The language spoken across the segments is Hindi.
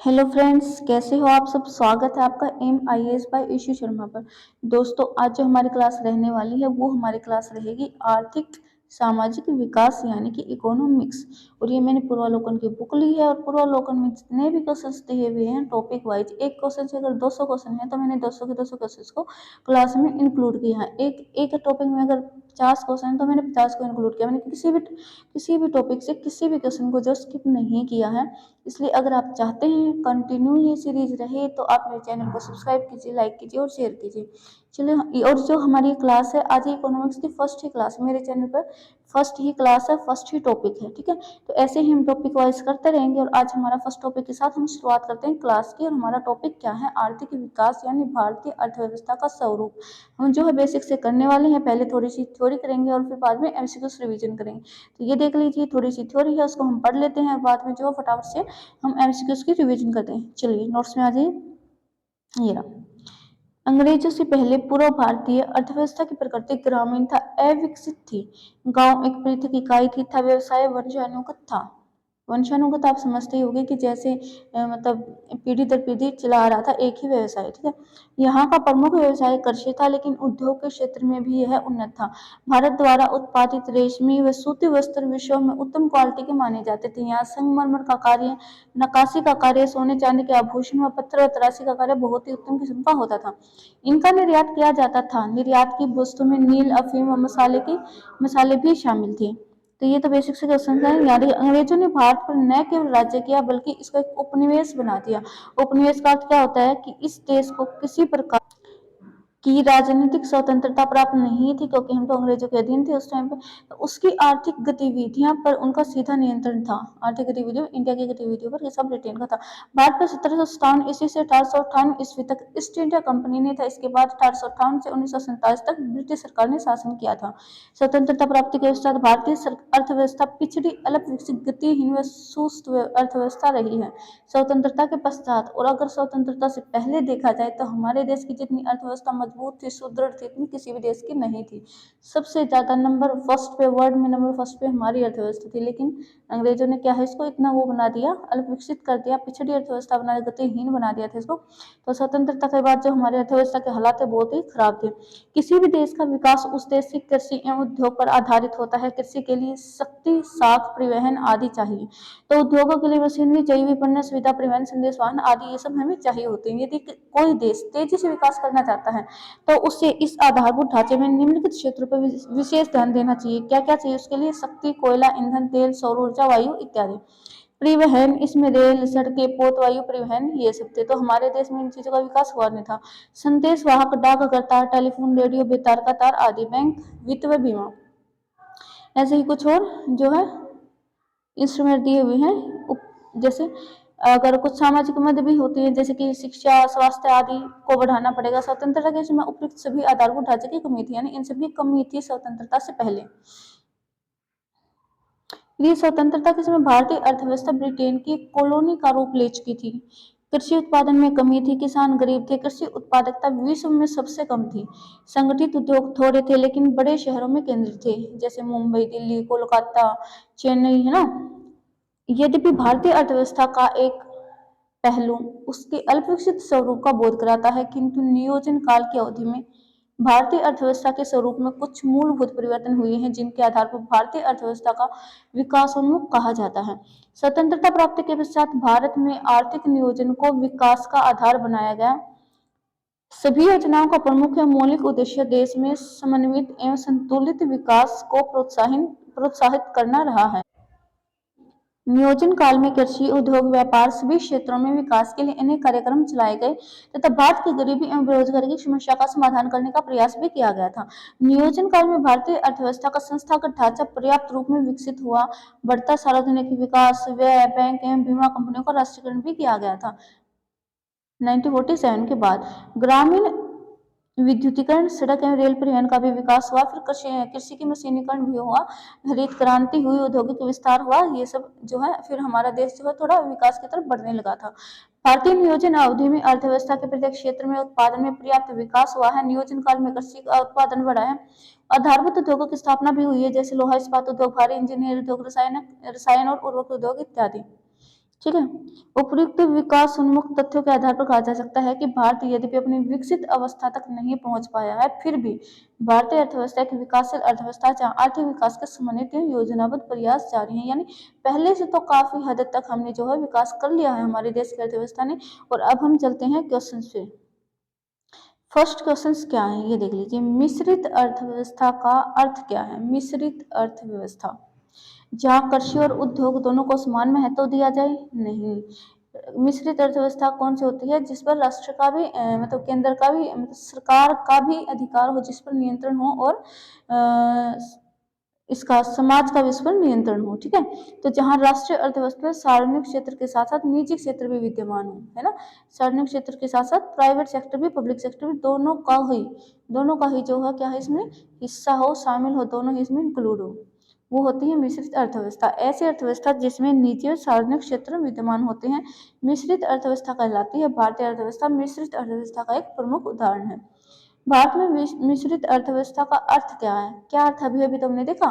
हेलो फ्रेंड्स, कैसे हो आप सब। स्वागत है आपका MIS बाय ईशू शर्मा पर। दोस्तों, आज जो हमारी क्लास रहने वाली है वो हमारी क्लास रहेगी आर्थिक सामाजिक विकास यानी कि इकोनॉमिक्स। और ये मैंने पूर्वालोकन की बुक ली है और पूर्वालोकन में जितने भी क्वेश्चंस दिए हुए हैं टॉपिक वाइज, एक क्वेश्चन से अगर 200 क्वेश्चन है तो मैंने 200 के 200 क्वेश्चंस को क्लास में इंक्लूड किया है। एक एक टॉपिक में अगर 50 क्वेश्चन है तो मैंने 50 को इंक्लूड किया। मैंने किसी भी टॉपिक से किसी भी क्वेश्चन को जो स्किप नहीं किया है। इसलिए अगर आप चाहते हैं कंटिन्यू ये सीरीज रहे तो आप मेरे चैनल को सब्सक्राइब कीजिए, लाइक कीजिए और शेयर कीजिए। चलिए, और जो हमारी क्लास है आज इकोनॉमिक्स की फर्स्ट ही क्लास मेरे चैनल पर, फर्स्ट ही क्लास है, फर्स्ट ही टॉपिक है, ठीक है। तो ऐसे ही हम टॉपिक वाइज करते रहेंगे और आज हमारा फर्स्ट टॉपिक के साथ हम शुरुआत करते हैं क्लास की। और हमारा टॉपिक क्या है? आर्थिक विकास यानी भारतीय अर्थव्यवस्था का स्वरूप। हम जो है बेसिक से करने वाले हैं। पहले थोड़ी सी थ्योरी करेंगे और फिर बाद में MCQs रिवीजन करेंगे। तो ये देख लीजिए, थोड़ी सी थ्योरी है उसको हम पढ़ लेते हैं, बाद में जो फटाफट से हम MCQs की रिवीजन करते हैं। चलिए नोट्स में आ जाइए। ये रहा। अंग्रेजों से पहले पूर्व भारतीय अर्थव्यवस्था की प्रकृति ग्रामीण था, अविकसित थी। गांव एक पृथक इकाई थी, था व्यवसाय वंशानुगत था। वंशानुगत आप समझते ही होंगे कि जैसे मतलब पीढ़ी दर पीढ़ी चला आ रहा था एक ही व्यवसाय, ठीक है। यहाँ का प्रमुख व्यवसाय कृषि था, लेकिन उद्योग के क्षेत्र में भी यह उन्नत था। भारत द्वारा उत्पादित रेशमी व सूती वस्त्र विश्व में उत्तम क्वालिटी के माने जाते थे। यहाँ संगमरमर का कार्य, नक्काशी का कार्य, सोने चांदी के आभूषण व पत्थर व तराशी का कार्य बहुत ही उत्तम किस्म का होता था। इनका निर्यात किया जाता था। निर्यात की वस्तु में नील, अफीम व मसाले भी शामिल थे। तो ये तो बेसिक से क्वेश्चन है। यानी अंग्रेजों ने भारत पर न केवल राज्य किया बल्कि इसको एक उपनिवेश बना दिया। उपनिवेश का अर्थ क्या होता है कि इस देश को किसी प्रकार की राजनीतिक स्वतंत्रता प्राप्त नहीं थी, क्योंकि हम तो अंग्रेजों के अधीन थे उस टाइम पे। तो उसकी आर्थिक गतिविधियां पर उनका सीधा नियंत्रण था। आर्थिक गतिविधियों, इंडिया की गतिविधियों पर, ये सब ब्रिटेन का था। भारत पर 1757 ईस्वी से 1858 ईस्वी तक ईस्ट इंडिया कंपनी ने था। इसके बाद 1858 से 1947 तक ब्रिटिश सरकार ने शासन किया था। स्वतंत्रता प्राप्ति के पश्चात भारतीय अर्थव्यवस्था पिछड़ी, अल्प विकसित, गतिहीन व सुस्त अर्थव्यवस्था रही है। स्वतंत्रता के पश्चात, और अगर स्वतंत्रता से पहले देखा जाए तो हमारे देश की जितनी अर्थव्यवस्था मजबूत थी, सुदृढ़ थी, इतनी किसी भी देश की नहीं थी। सबसे ज्यादा नंबर फर्स्ट पे, वर्ल्ड में नंबर फर्स्ट पे हमारी अर्थव्यवस्था थी। लेकिन अंग्रेजों ने क्या है, इसको इतना वो बना दिया, अल्प विकसित कर दिया, पिछड़ी अर्थव्यवस्था बना दिया, गतिहीन बना दिया था इसको। तो स्वतंत्रता के बाद जो हमारी अर्थव्यवस्था के हालात थे बहुत ही खराब थे। किसी भी देश का विकास उस देश की कृषि एवं उद्योग पर आधारित होता है। कृषि के लिए शक्ति, साख, परिवहन आदि चाहिए। तो उद्योगों के लिए मशीनरी चाहिए, विपणन सुविधा, परिवहन, संदेश वाहन आदि ये सब हमें चाहिए होते हैं। यदि कोई देश तेजी से विकास करना चाहता है तो उसे इस आधारभूत ढांचे में निम्नलिखित क्षेत्रों पर विशेष ध्यान देना चाहिए। क्या क्या चाहिए उसके लिए? शक्ति, कोयला, ईंधन, तेल, सौर ऊर्जा, वायु इत्यादि। परिवहन, इसमें रेल, सड़कें, पोत, वायु परिवहन, ये सब थे। तो हमारे देश में इन चीजों का विकास हुआ नहीं था। संदेश वाहक, डाकघर तार, टेलीफोन, रेडियो, बेतार का तार आदि, बैंक, वित्त व बीमा, ऐसे ही कुछ और जो है इंस्ट्रूमेंट दिए हुए हैं। जैसे अगर कुछ सामाजिक मद भी होती है, जैसे कि शिक्षा, स्वास्थ्य आदि को बढ़ाना पड़ेगा। स्वतंत्रता के समय उपयुक्त सभी आधारभूत ढांचे की कमी थी, यानी इन सभी कमी थी स्वतंत्रता से पहले। ये स्वतंत्रता के समय भारतीय अर्थव्यवस्था ब्रिटेन की कॉलोनी का रूप ले चुकी थी। कृषि उत्पादन में कमी थी, किसान गरीब थे, कृषि उत्पादकता विश्व में सबसे कम थी। संगठित उद्योग थोड़े थे लेकिन बड़े शहरों में केंद्रित थे, जैसे मुंबई, दिल्ली, कोलकाता, चेन्नई, है ना। यद्यपि भारतीय अर्थव्यवस्था का एक पहलू उसके अल्पविकसित स्वरूप का बोध कराता है, किंतु नियोजन काल की अवधि में भारतीय अर्थव्यवस्था के स्वरूप में कुछ मूलभूत परिवर्तन हुए हैं, जिनके आधार पर भारतीय अर्थव्यवस्था का विकासोन्मुख कहा जाता है। स्वतंत्रता प्राप्ति के पश्चात भारत में आर्थिक नियोजन को विकास का आधार बनाया गया। सभी योजनाओं का प्रमुख एवं मौलिक उद्देश्य देश में समन्वित एवं संतुलित विकास को प्रोत्साहित करना रहा है। नियोजन काल में कृषि, उद्योग, व्यापार सभी क्षेत्रों में विकास के लिए अनेक कार्यक्रम चलाए गए तथा भारत की गरीबी एवं बेरोजगारी की समस्या का समाधान करने का प्रयास भी किया गया था। नियोजन काल में भारतीय अर्थव्यवस्था का संस्थागत ढांचा पर्याप्त रूप में विकसित हुआ। बढ़ता सार्वजनिक विकास, व्यय, बैंक एवं बीमा कंपनियों का राष्ट्रीयकरण भी किया गया था 1947 के बाद। ग्रामीण विद्युतीकरण, सड़क एवं रेल परिवहन का भी विकास हुआ। फिर कृषि की मशीनीकरण भी हुआ, हरित क्रांति हुई, औद्योगिक विस्तार हुआ। ये सब जो है फिर हमारा देश जो है थोड़ा विकास की तरफ बढ़ने लगा था। भारतीय नियोजन अवधि में अर्थव्यवस्था के प्रत्येक क्षेत्र में उत्पादन में पर्याप्त विकास हुआ है। नियोजन काल में कृषि का उत्पादन बढ़ा है। आधारभूत उद्योगों की स्थापना भी हुई है, जैसे लोहा इस्पात उद्योग, भारी इंजीनियर उद्योग, रसायन और उर्वरक उद्योग इत्यादि। ठीक है। उपयुक्त विकास उन्मुख तथ्यों के आधार पर कहा जा सकता है कि भारत यद्यपि अपनी विकसित अवस्था तक नहीं पहुंच पाया है, फिर भी भारतीय अर्थव्यवस्था एक विकासशील अर्थव्यवस्था जहां आर्थिक विकास के समन्वित एवं योजनाबद्ध प्रयास जारी हैं। यानी पहले से तो काफी हद तक हमने जो है विकास कर लिया है हमारे देश की अर्थव्यवस्था ने। और अब हम चलते हैं क्वेश्चन पे। फर्स्ट क्वेश्चन क्या है ये देख लीजिए। मिश्रित अर्थव्यवस्था का अर्थ क्या है? मिश्रित अर्थव्यवस्था जहाँ कृषि और उद्योग दोनों को समान महत्व दिया जाए? नहीं। मिश्रित अर्थव्यवस्था कौन सी होती है? जिस पर राष्ट्र का भी मतलब केंद्र का भी मतलब सरकार का भी अधिकार हो, जिस पर नियंत्रण हो, और इसका समाज का भी इस पर नियंत्रण हो। ठीक है। तो जहाँ राष्ट्रीय अर्थव्यवस्था में सार्वजनिक क्षेत्र के साथ साथ निजी क्षेत्र भी विद्यमान हो, है ना। सार्वजनिक क्षेत्र के साथ साथ प्राइवेट सेक्टर भी, पब्लिक सेक्टर भी, दोनों का ही जो है क्या है इसमें हिस्सा हो, शामिल हो, दोनों ही इसमें इंक्लूड हो, वो होती है मिश्रित अर्थव्यवस्था। ऐसी अर्थव्यवस्था जिसमें निजी और सार्वजनिक क्षेत्र विद्यमान होते हैं मिश्रित अर्थव्यवस्था कहलाती है। भारतीय अर्थव्यवस्था मिश्रित अर्थव्यवस्था का एक प्रमुख उदाहरण है। भारत में मिश्रित अर्थव्यवस्था का अर्थ क्या है? क्या अर्थ अभी अभी तुमने देखा?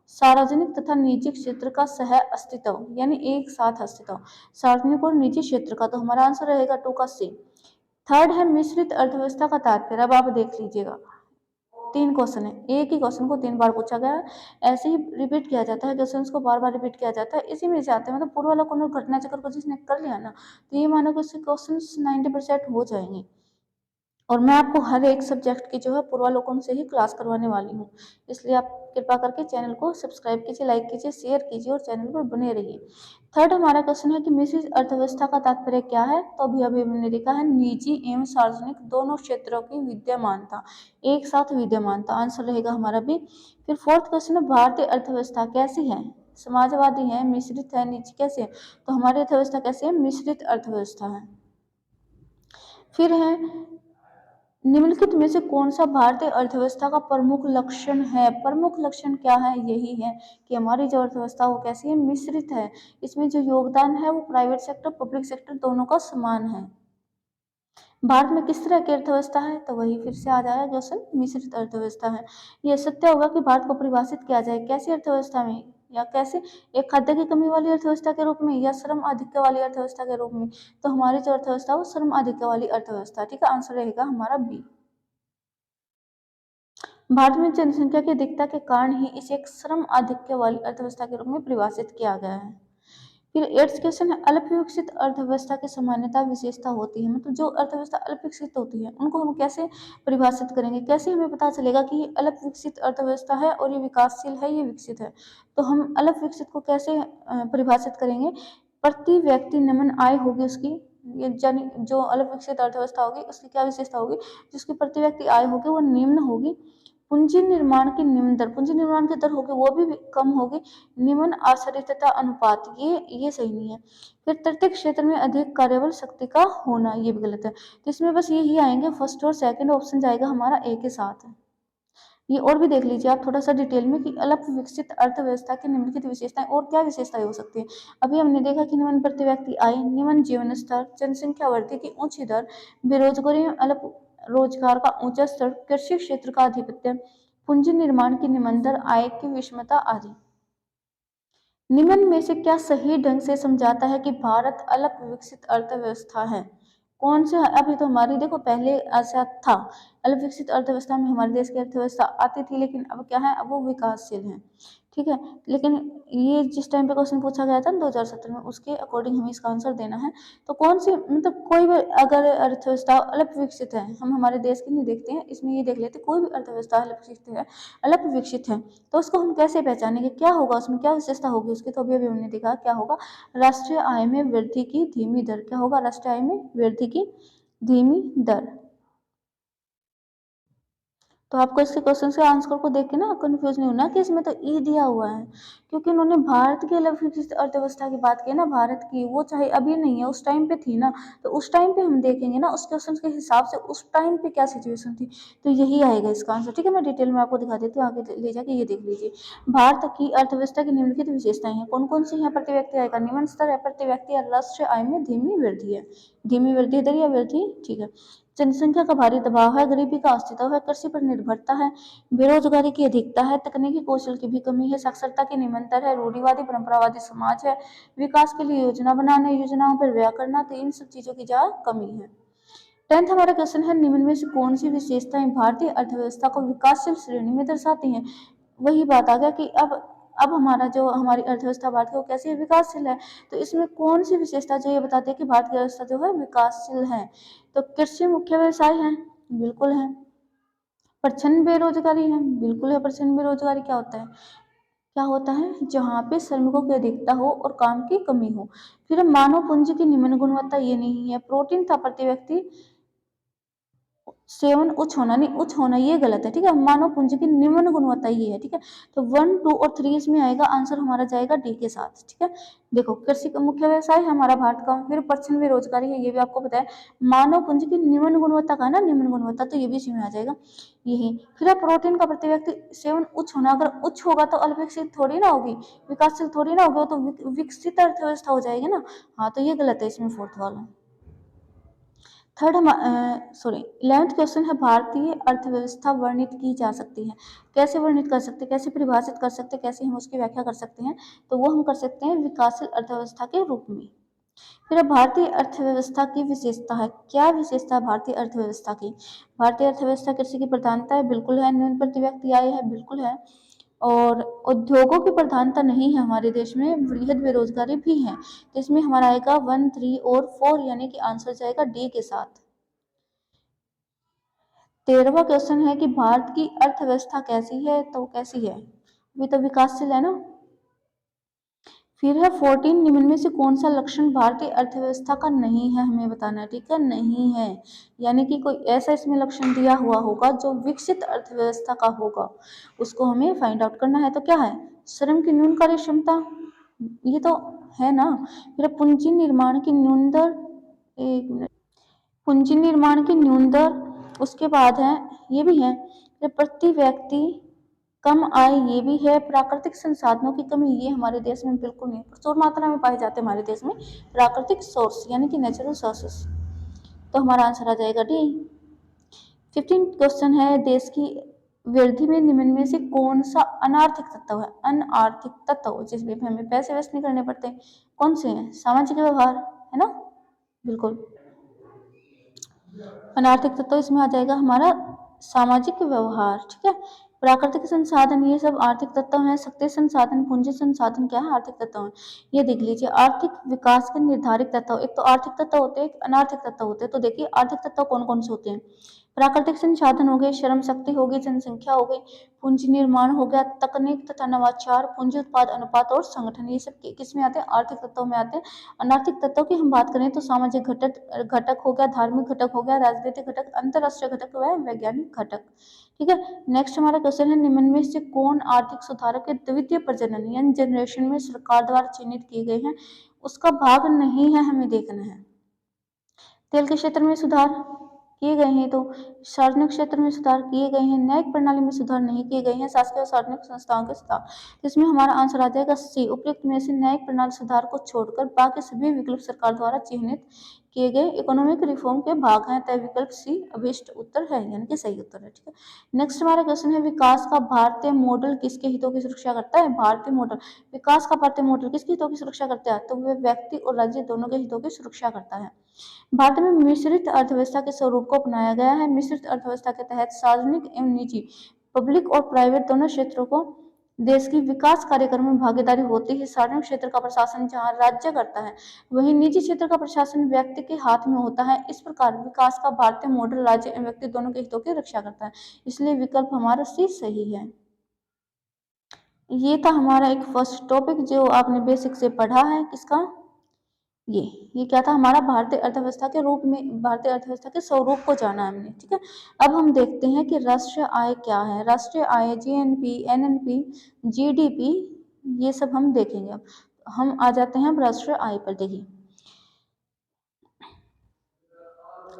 सार्वजनिक तथा निजी क्षेत्र का सह अस्तित्व, यानी एक साथ अस्तित्व, सार्वजनिक और निजी क्षेत्र का। तो हमारा आंसर रहेगा 2 का सी। थर्ड है मिश्रित अर्थव्यवस्था का तात्पर्य। अब आप देख लीजिएगा, 3 क्वेश्चन है, एक ही क्वेश्चन को 3 बार पूछा गया है। ऐसे ही रिपीट किया जाता है, क्वेश्चन को बार बार रिपीट किया जाता है, इसी में से आते हैं। मतलब पूर्व वाला कोनो घटना चक्र को जिसने कर लिया ना, तो ये मानो कि उससे क्वेश्चन 90% हो जाएंगे। और मैं आपको हर एक सब्जेक्ट की जो है पूर्वावलोकन से ही क्लास करवाने वाली हूँ, इसलिए आप कृपा करके चैनल को सब्सक्राइब कीजिए, लाइक कीजिए, शेयर कीजिए और चैनल पर बने रहिए। थर्ड हमारा क्वेश्चन है कि मिश्रित अर्थव्यवस्था का तात्पर्य क्या है? तो अभी अभी हमने देखा है निजी एवं सार्वजनिक दोनों क्षेत्रों की विद्यमानता, एक साथ विद्यमानता, आंसर रहेगा हमारा भी। फिर फोर्थ क्वेश्चन है भारतीय अर्थव्यवस्था कैसी है? समाजवादी है, मिश्रित है, निजी, कैसे है? तो हमारी अर्थव्यवस्था कैसी है? मिश्रित अर्थव्यवस्था है। फिर है निम्नलिखित में से कौन सा भारतीय अर्थव्यवस्था का प्रमुख लक्षण है? प्रमुख लक्षण क्या है? यही है कि हमारी जो अर्थव्यवस्था वो कैसी है? मिश्रित है। इसमें जो योगदान है वो प्राइवेट सेक्टर, पब्लिक सेक्टर दोनों का समान है। भारत में किस तरह की अर्थव्यवस्था है? तो वही फिर से आ जाएगा क्वेश्चन, मिश्रित अर्थव्यवस्था है। यह सत्य होगा कि भारत को परिभाषित किया जाए कैसी अर्थव्यवस्था में, या कैसे, एक खाद्य की कमी वाली अर्थव्यवस्था के रूप में, या श्रम आधिक्य वाली अर्थव्यवस्था के रूप में? तो हमारी जो अर्थव्यवस्था वो श्रम आधिक्य वाली अर्थव्यवस्था। ठीक है, आंसर रहेगा हमारा बी। भारत में जनसंख्या की अधिकता के कारण ही इसे एक श्रम आधिक्य वाली अर्थव्यवस्था के रूप में परिभाषित किया गया है। फिर एट्थ क्वेश्चन है अल्प विकसित अर्थव्यवस्था की सामान्यता विशेषता होती है। मतलब जो अर्थव्यवस्था अल्प विकसित होती है उनको हम कैसे परिभाषित करेंगे? कैसे हमें पता चलेगा कि ये अल्प विकसित अर्थव्यवस्था है और ये विकासशील है, ये विकसित है? तो हम अल्प विकसित को कैसे परिभाषित करेंगे? प्रति व्यक्ति निम्न आय होगी उसकी, ये यानी जो अल्प विकसित अर्थव्यवस्था होगी उसकी क्या विशेषता होगी? जिसकी प्रति व्यक्ति आय होगी वो निम्न होगी। पूंजी निर्माण की निम्न दर, पूंजी निर्माण की दर होगी वो भी कम होगी। निम्न आश्रितता अनुपात, ये सही नहीं है। फिर तृतीय क्षेत्र में अधिक कार्यबल शक्ति का होना, ये भी गलत है। तो इसमें बस यही आएंगे, फर्स्ट और सेकंड ऑप्शन जाएगा हमारा ए के साथ। ये और भी देख लीजिए आप थोड़ा सा डिटेल में कि अल्प विकसित अर्थव्यवस्था की निम्नलिखित विशेषताएं, और क्या विशेषताएं हो सकती है? अभी हमने देखा कि निम्न प्रति व्यक्ति आय, निम्न जीवन स्तर, जनसंख्या वृद्धि की ऊंची दर, बेरोजगारी में अल्प रोजगार का ऊंचा स्तर, कृषि क्षेत्र का आधिपत्य, पूंजी निर्माण की निम्न दर, आय की विषमता आदि। निम्न में से क्या सही ढंग से समझाता है कि भारत अल्प विकसित अर्थव्यवस्था है? कौन सा? अभी तो हमारी देखो पहले ऐसा था, अल्प विकसित अर्थव्यवस्था में हमारे देश की अर्थव्यवस्था आती थी, लेकिन अब क्या है, अब वो विकासशील है। ठीक है। लेकिन ये जिस टाइम पे क्वेश्चन पूछा गया था ना 2017 में, उसके अकॉर्डिंग हमें इसका आंसर देना है। तो कौन सी, मतलब कोई भी अगर अर्थव्यवस्था अल्प विकसित है, हम हमारे देश की नहीं देखते हैं, इसमें ये देख लेते कोई भी अर्थव्यवस्था अल्प विकसित है, तो उसको हम कैसे पहचानेंगे? क्या होगा उसमें, क्या विशेषता होगी उसकी? तो अभी अभी हमने देखा क्या होगा, राष्ट्रीय आय में वृद्धि की धीमी दर। क्या होगा? राष्ट्रीय आय में वृद्धि की धीमी दर। तो आपको इसके क्वेश्चन के आंसर को देख के ना कंफ्यूज नहीं होना कि इसमें तो ई दिया हुआ है, क्योंकि उन्होंने भारत की अल्प विकसित अर्थव्यवस्था की बात की ना, भारत की, वो चाहे अभी नहीं है, उस टाइम पे थी ना। तो उस टाइम पे हम देखेंगे ना उस क्वेश्चन के हिसाब से, उस टाइम पे क्या सिचुएशन थी, तो यही आएगा इसका आंसर। ठीक है, मैं डिटेल में आपको दिखा देती हूँ, आगे ले जाके ये देख लीजिए। भारत की अर्थव्यवस्था की निम्नलिखित विशेषताएं हैं, कौन कौन सी है? प्रति व्यक्ति आय का निम्न स्तर है, प्रति व्यक्ति या राष्ट्रीय आय में धीमी वृद्धि है, धीमी वृद्धि दर या वृद्धि। ठीक है। जनसंख्या का भारी दबाव है, गरीबी का अस्तित्व है, कृषि पर निर्भरता है, बेरोजगारी की अधिकता है, तकनीकी कौशल की भी कमी है, साक्षरता की निरंतर है, रूढ़िवादी परंपरावादी समाज है, विकास के लिए योजना बनाना, योजनाओं पर व्यय करना, तो इन सब चीजों की ज्यादा कमी है। 10th हमारा क्वेश्चन है, निम्न में से कौन सी विशेषताएं भारतीय अर्थव्यवस्था को विकासशील श्रेणी में दर्शाती हैं। वही बात आ गया कि अब हमारा जो हमारी अर्थव्यवस्था भारत की वो कैसी है, विकासशील है। तो इसमें कौन सी विशेषता जो ये बताती है कि भारत की अर्थव्यवस्था जो है विकासशील है। तो कृषि मुख्य व्यवसाय है, बिल्कुल है। प्रचंड बेरोजगारी है, बिल्कुल है। प्रचंड बेरोजगारी क्या होता है, क्या होता है, जहाँ पे श्रमिकों की अधिकता हो और काम की कमी हो। फिर मानव पूंजी की निम्न गुणवत्ता, ये नहीं है। प्रोटीन था प्रति व्यक्ति सेवन, उच्च होना नहीं, उच्च होना ये गलत है, ठीक है। मानव पूंजी की निम्न गुणवत्ता ये है, ठीक है। तो 1, 2 और 3 इसमें आएगा, आंसर हमारा जाएगा डी के साथ, ठीक है। देखो, कृषि का मुख्य व्यवसाय है हमारा भारत का, फिर प्रचंड बेरोजगारी है, ये भी आपको पता है। मानव पूंजी की निम्न गुणवत्ता का है ना, निम्न गुणवत्ता, तो ये भी इसी में आ जाएगा यही। फिर प्रोटीन का प्रति व्यक्ति सेवन उच्च होना, अगर उच्च होगा तो अल्पविकसित थोड़ी ना होगी, विकासशील थोड़ी ना होगी, तो विकसित अर्थव्यवस्था हो जाएगी ना। हाँ, तो ये गलत है इसमें, फोर्थ वाला। थर्ड हम सॉरी 11th क्वेश्चन है, भारतीय अर्थव्यवस्था वर्णित की जा सकती है। कैसे वर्णित कर सकते हैं, कैसे परिभाषित कर सकते हैं, कैसे हम उसकी व्याख्या कर सकते हैं। तो वो हम कर सकते हैं विकासशील अर्थव्यवस्था के रूप में। फिर अब भारतीय अर्थव्यवस्था की विशेषता है, क्या विशेषता है भारतीय अर्थव्यवस्था की। भारतीय अर्थव्यवस्था कृषि की प्रधानता है, बिल्कुल है। न्यून प्रति व्यक्ति आय है, बिल्कुल है। और उद्योगों की प्रधानता नहीं है हमारे देश में, वृहद बेरोजगारी भी है। तो इसमें हमारा आएगा 1, 3 और 4, यानी कि आंसर जाएगा डी के साथ। 13वां क्वेश्चन है कि भारत की अर्थव्यवस्था कैसी है, तो कैसी है, अभी तो विकासशील है ना। फिर है 14, निम्न में से कौन सा लक्षण भारतीय अर्थव्यवस्था का नहीं है, हमें बताना है, ठीक है। नहीं है यानी कि कोई ऐसा इसमें लक्षण दिया हुआ होगा जो विकसित अर्थव्यवस्था का होगा, उसको हमें फाइंड आउट करना है। तो क्या है, श्रम की न्यून कार्य क्षमता, ये तो है ना। फिर पूंजी निर्माण की न्यून दर, एक मिनट, पूंजी निर्माण की न्यून दर, उसके बाद है, ये भी है। फिर प्रति व्यक्ति कम आय, ये भी है। प्राकृतिक संसाधनों की कमी, ये हमारे देश में बिल्कुल नहीं, प्रचुर मात्रा में पाए जाते हैं हमारे देश में प्राकृतिक सोर्स, यानी कि नेचुरल सोर्सेस। तो हमारा आंसर आ जाएगा डी। 15 क्वेश्चन है, देश की वृद्धि में निम्न में से कौन सा अनार्थिक तत्व है। अनार्थिक तत्व जिसमें हमें पैसे वेस्ट नहीं करने पड़ते, कौन से हैं, सामाजिक व्यवहार, है ना, बिल्कुल। अनार्थिक तत्व इसमें आ जाएगा हमारा सामाजिक व्यवहार, ठीक है। प्राकृतिक संसाधन, ये सब आर्थिक तत्व हैं। शक्ति संसाधन, पूंजी संसाधन क्या है, आर्थिक तत्व है। ये देख लीजिए, आर्थिक विकास के निर्धारित तत्व, एक तो आर्थिक तत्व होते हैं, एक अनार्थिक तत्व होते हैं। तो देखिए आर्थिक तत्व कौन कौन से होते हैं, प्राकृतिक संसाधन हो गए, श्रम शक्ति हो गई, जनसंख्या हो गई, पूंजी निर्माण हो गया, तकनीक तथा नवाचार, पूंजी उत्पाद अनुपात और संगठन, ये सब किस में आते हैं, आर्थिक तत्वों में आते हैं। अनार्थिक तत्वों की हम बात करें तो सामाजिक घटक घटक हो गया, धार्मिक घटक हो गया, राजनीतिक घटक, अंतरराष्ट्रीय घटक व वैज्ञानिक घटक, ठीक है। नेक्स्ट हमारा क्वेश्चन है, निम्न में से कौन आर्थिक सुधारों के द्वितीय प्रजनन यानी जनरेशन में सरकार द्वारा चिन्हित किए गए हैं, उसका भाग नहीं है, हमें देखना है। तेल के क्षेत्र में सुधार किए गए हैं, तो सार्वजनिक क्षेत्र में सुधार किए गए हैं, न्यायिक प्रणाली में सुधार नहीं किए गए हैं, शासकीय और सार्वजनिक संस्थाओं के सुधार। तो इसमें हमारा आंसर आ जाएगा सी, उपयुक्त में से न्यायिक प्रणाली सुधार को छोड़कर बाकी सभी विकल्प सरकार द्वारा चिन्हित किए गए इकोनॉमिक रिफॉर्म के भाग हैं, तय विकल्प सी अभिष्ट उत्तर है, यानी कि सही उत्तर है, ठीक है। नेक्स्ट हमारा क्वेश्चन है, विकास का भारतीय मॉडल किसके हितों की सुरक्षा करता है। भारतीय मॉडल, विकास का भारतीय मॉडल किसके हितों की सुरक्षा करता है, तो वह व्यक्ति और राज्य दोनों के हितों की सुरक्षा करता है। भारत में मिश्रित अर्थव्यवस्था के स्वरूप को अपनाया गया है। मिश्रित अर्थव्यवस्था के तहत सार्वजनिक एवं निजी, पब्लिक और प्राइवेट दोनों क्षेत्रों को देश की विकास कार्यक्रम में भागीदारी होती है। सार्वजनिक क्षेत्र का प्रशासन जहां राज्य करता है, वहीं निजी क्षेत्र का प्रशासन व्यक्ति के हाथ में होता है। इस प्रकार विकास का भारतीय मॉडल राज्य एवं व्यक्ति दोनों के हितों की रक्षा करता है, इसलिए विकल्प हमारा सी सही है। ये था हमारा एक फर्स्ट टॉपिक जो आपने बेसिक से पढ़ा है, किसका, ये क्या था हमारा भारतीय अर्थव्यवस्था के रूप में, भारतीय अर्थव्यवस्था के स्वरूप को जाना हमने, ठीक है। अब हम देखते हैं कि राष्ट्रीय आय क्या है। राष्ट्रीय आय जीएनपी, एनएनपी, जीडीपी, ये सब हम देखेंगे। अब हम आ जाते हैं अब राष्ट्रीय आय पर। देखिए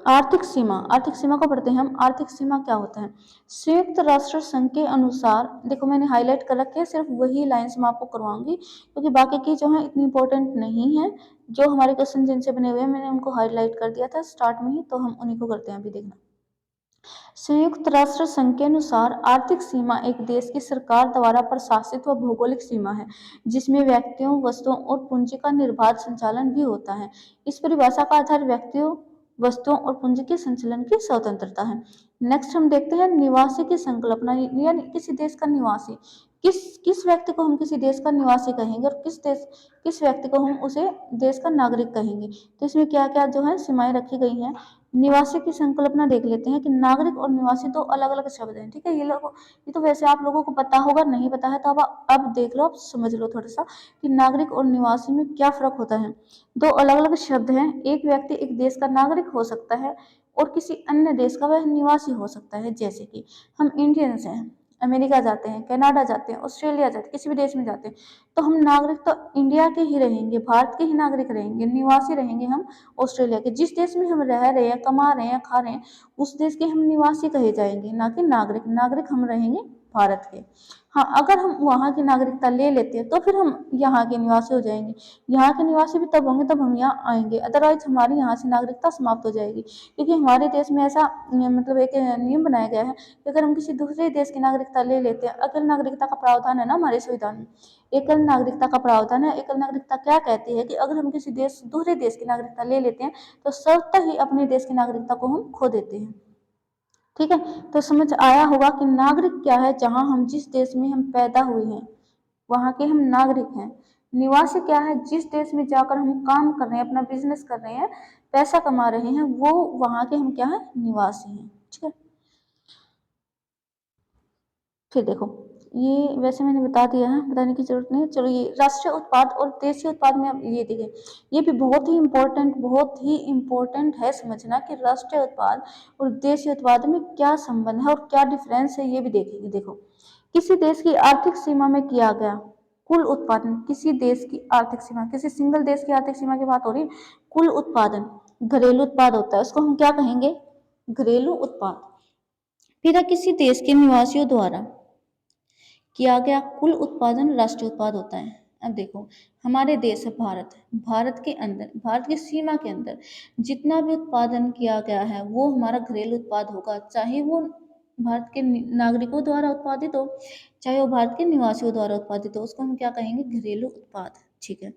आर्थिक सीमा को पढ़ते हैं हम। आर्थिक सीमा क्या होता है? संयुक्त राष्ट्र संघ के अनुसार, देखो मैंने हाईलाइट कर रखे हैं, सिर्फ वही लाइंस मैं आपको करवाऊंगी क्योंकि बाकी की जो है इतनी इंपॉर्टेंट नहीं है। जो हमारे क्वेश्चन जिनसे बने हुए हैं मैंने उनको हाईलाइट कर दिया था स्टार्ट में ही, तो हम उन्हीं को करते हैं अभी। देखना, संयुक्त राष्ट्र संघ के अनुसार आर्थिक सीमा एक देश की सरकार द्वारा प्रशासित व भौगोलिक सीमा है जिसमें व्यक्तियों, वस्तुओं और पूंजी का निर्बाध संचालन भी होता है। इस परिभाषा का आधार व्यक्तियों, वस्तुओं और पूंजी के संचालन की स्वतंत्रता है। नेक्स्ट हम देखते हैं निवासी की संकल्पना, यानी किसी देश का निवासी। किस व्यक्ति को हम किसी देश का निवासी कहेंगे और किस व्यक्ति को हम उसे देश का नागरिक कहेंगे। तो इसमें क्या क्या जो है सीमाएं रखी गई हैं। निवासी की संकल्पना देख लेते हैं कि नागरिक और निवासी दो अलग अलग शब्द हैं, ठीक है। ये तो वैसे आप लोगों को पता होगा, नहीं पता है तो अब देख लो, अब समझ लो थोड़ा सा कि नागरिक और निवासी में क्या फर्क होता है। दो अलग अलग शब्द हैं। एक व्यक्ति एक देश का नागरिक हो सकता है और किसी अन्य देश का वह निवासी हो सकता है। जैसे कि हम इंडियंस हैं, अमेरिका जाते हैं, कनाडा जाते हैं, ऑस्ट्रेलिया जाते हैं, किसी भी देश में जाते हैं, तो हम नागरिक तो इंडिया के ही रहेंगे, भारत के ही नागरिक रहेंगे, निवासी रहेंगे हम ऑस्ट्रेलिया के। जिस देश में हम रह रहे हैं, कमा रहे हैं, खा रहे हैं, उस देश के हम निवासी कहे जाएंगे, ना कि नागरिक। नागरिक हम रहेंगे भारत के। हाँ, अगर हम वहाँ की नागरिकता ले लेते हैं तो फिर हम यहाँ के निवासी हो जाएंगे। यहाँ के निवासी भी तब होंगे तब हम यहाँ आएंगे, अदरवाइज हमारी यहाँ से नागरिकता समाप्त हो जाएगी। क्योंकि हमारे देश में ऐसा मतलब एक नियम बनाया गया है कि अगर हम किसी दूसरे देश की नागरिकता ले लेते हैं, एकल नागरिकता का प्रावधान है ना हमारे संविधान में, एकल नागरिकता का प्रावधान है। एकल नागरिकता क्या कहती है कि अगर हम किसी दूसरे देश की नागरिकता ले लेते हैं तो स्वतः ही अपने देश की नागरिकता को हम खो देते हैं, ठीक है। तो समझ आया होगा कि नागरिक क्या है? जहां हम जिस देश में हम पैदा हुए हैं वहां के हम नागरिक हैं। निवासी क्या है? जिस देश में जाकर हम काम कर रहे हैं, अपना बिजनेस कर रहे हैं, पैसा कमा रहे हैं, वो वहां के हम क्या है? निवासी हैं, ठीक है। फिर देखो, ये वैसे मैंने बता दिया है, बताने की जरूरत नहीं है। चलो, ये राष्ट्रीय उत्पाद और देशीय उत्पाद में अब ये देखें, ये भी बहुत ही इम्पोर्टेंट है समझना कि राष्ट्रीय उत्पाद और देशीय उत्पाद में क्या संबंध है और क्या डिफरेंस है, ये भी देखेंगे। देखो, किसी देश की आर्थिक सीमा में किया गया कुल उत्पादन, किसी देश की आर्थिक सीमा, किसी सिंगल देश की आर्थिक सीमा की बात हो रही है। कुल उत्पादन घरेलू उत्पाद होता है, उसको हम क्या कहेंगे? घरेलू उत्पाद। फिर किसी देश के निवासियों द्वारा किया गया कुल उत्पादन राष्ट्रीय उत्पाद होता है। अब देखो, हमारे देश है भारत, भारत के अंदर, भारत की सीमा के अंदर जितना भी उत्पादन किया गया है वो हमारा घरेलू उत्पाद होगा, चाहे वो भारत के नागरिकों द्वारा उत्पादित हो, चाहे वो भारत के निवासियों द्वारा उत्पादित हो, उसको हम क्या कहेंगे? घरेलू उत्पाद, ठीक है।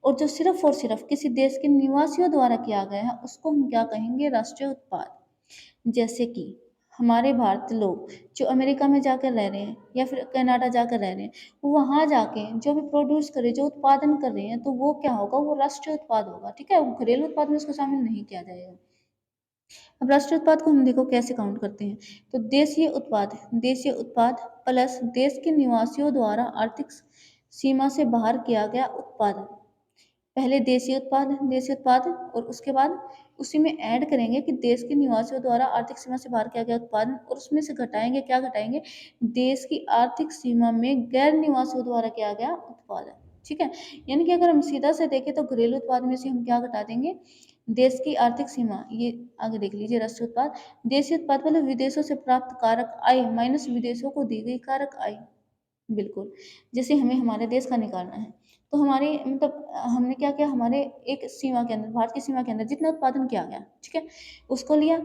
और जो सिर्फ और सिर्फ किसी देश के निवासियों द्वारा किया गया है उसको हम क्या कहेंगे? राष्ट्रीय उत्पाद। जैसे कि हमारे भारतीय लोग जो अमेरिका में जाकर रह रहे हैं या फिर कनाडा जाकर रह रहे हैं, वो वहाँ जाके जो भी प्रोड्यूस करे, जो उत्पादन कर रहे हैं, तो वो क्या होगा? वो राष्ट्रीय उत्पाद होगा, ठीक है। घरेलू उत्पाद में उसको शामिल नहीं किया जाएगा। अब राष्ट्रीय उत्पाद को हम देखो कैसे काउंट करते हैं। तो देशीय उत्पाद प्लस देश के निवासियों द्वारा आर्थिक सीमा से बाहर किया गया उत्पादन। पहले देशी उत्पाद और उसके बाद उसी में ऐड करेंगे कि देश के निवासियों द्वारा आर्थिक सीमा से बाहर किया गया उत्पादन, और उसमें से घटाएंगे, क्या घटाएंगे? देश की आर्थिक सीमा में गैर निवासियों द्वारा किया गया उत्पादन, ठीक है। यानी कि अगर हम सीधा से देखें तो घरेलू उत्पाद में से हम क्या घटा देंगे? देश की आर्थिक सीमा, ये आगे देख लीजिए राष्ट्रीय उत्पाद। देशी उत्पाद मतलब विदेशों से प्राप्त कारक आय माइनस विदेशों को दी गई कारक आय, बिल्कुल। जैसे हमें हमारे देश का निकालना है तो हमारे मतलब हमने क्या किया? हमारे एक सीमा के अंदर, भारत की सीमा के अंदर जितना उत्पादन किया गया, ठीक है, उसको लिया।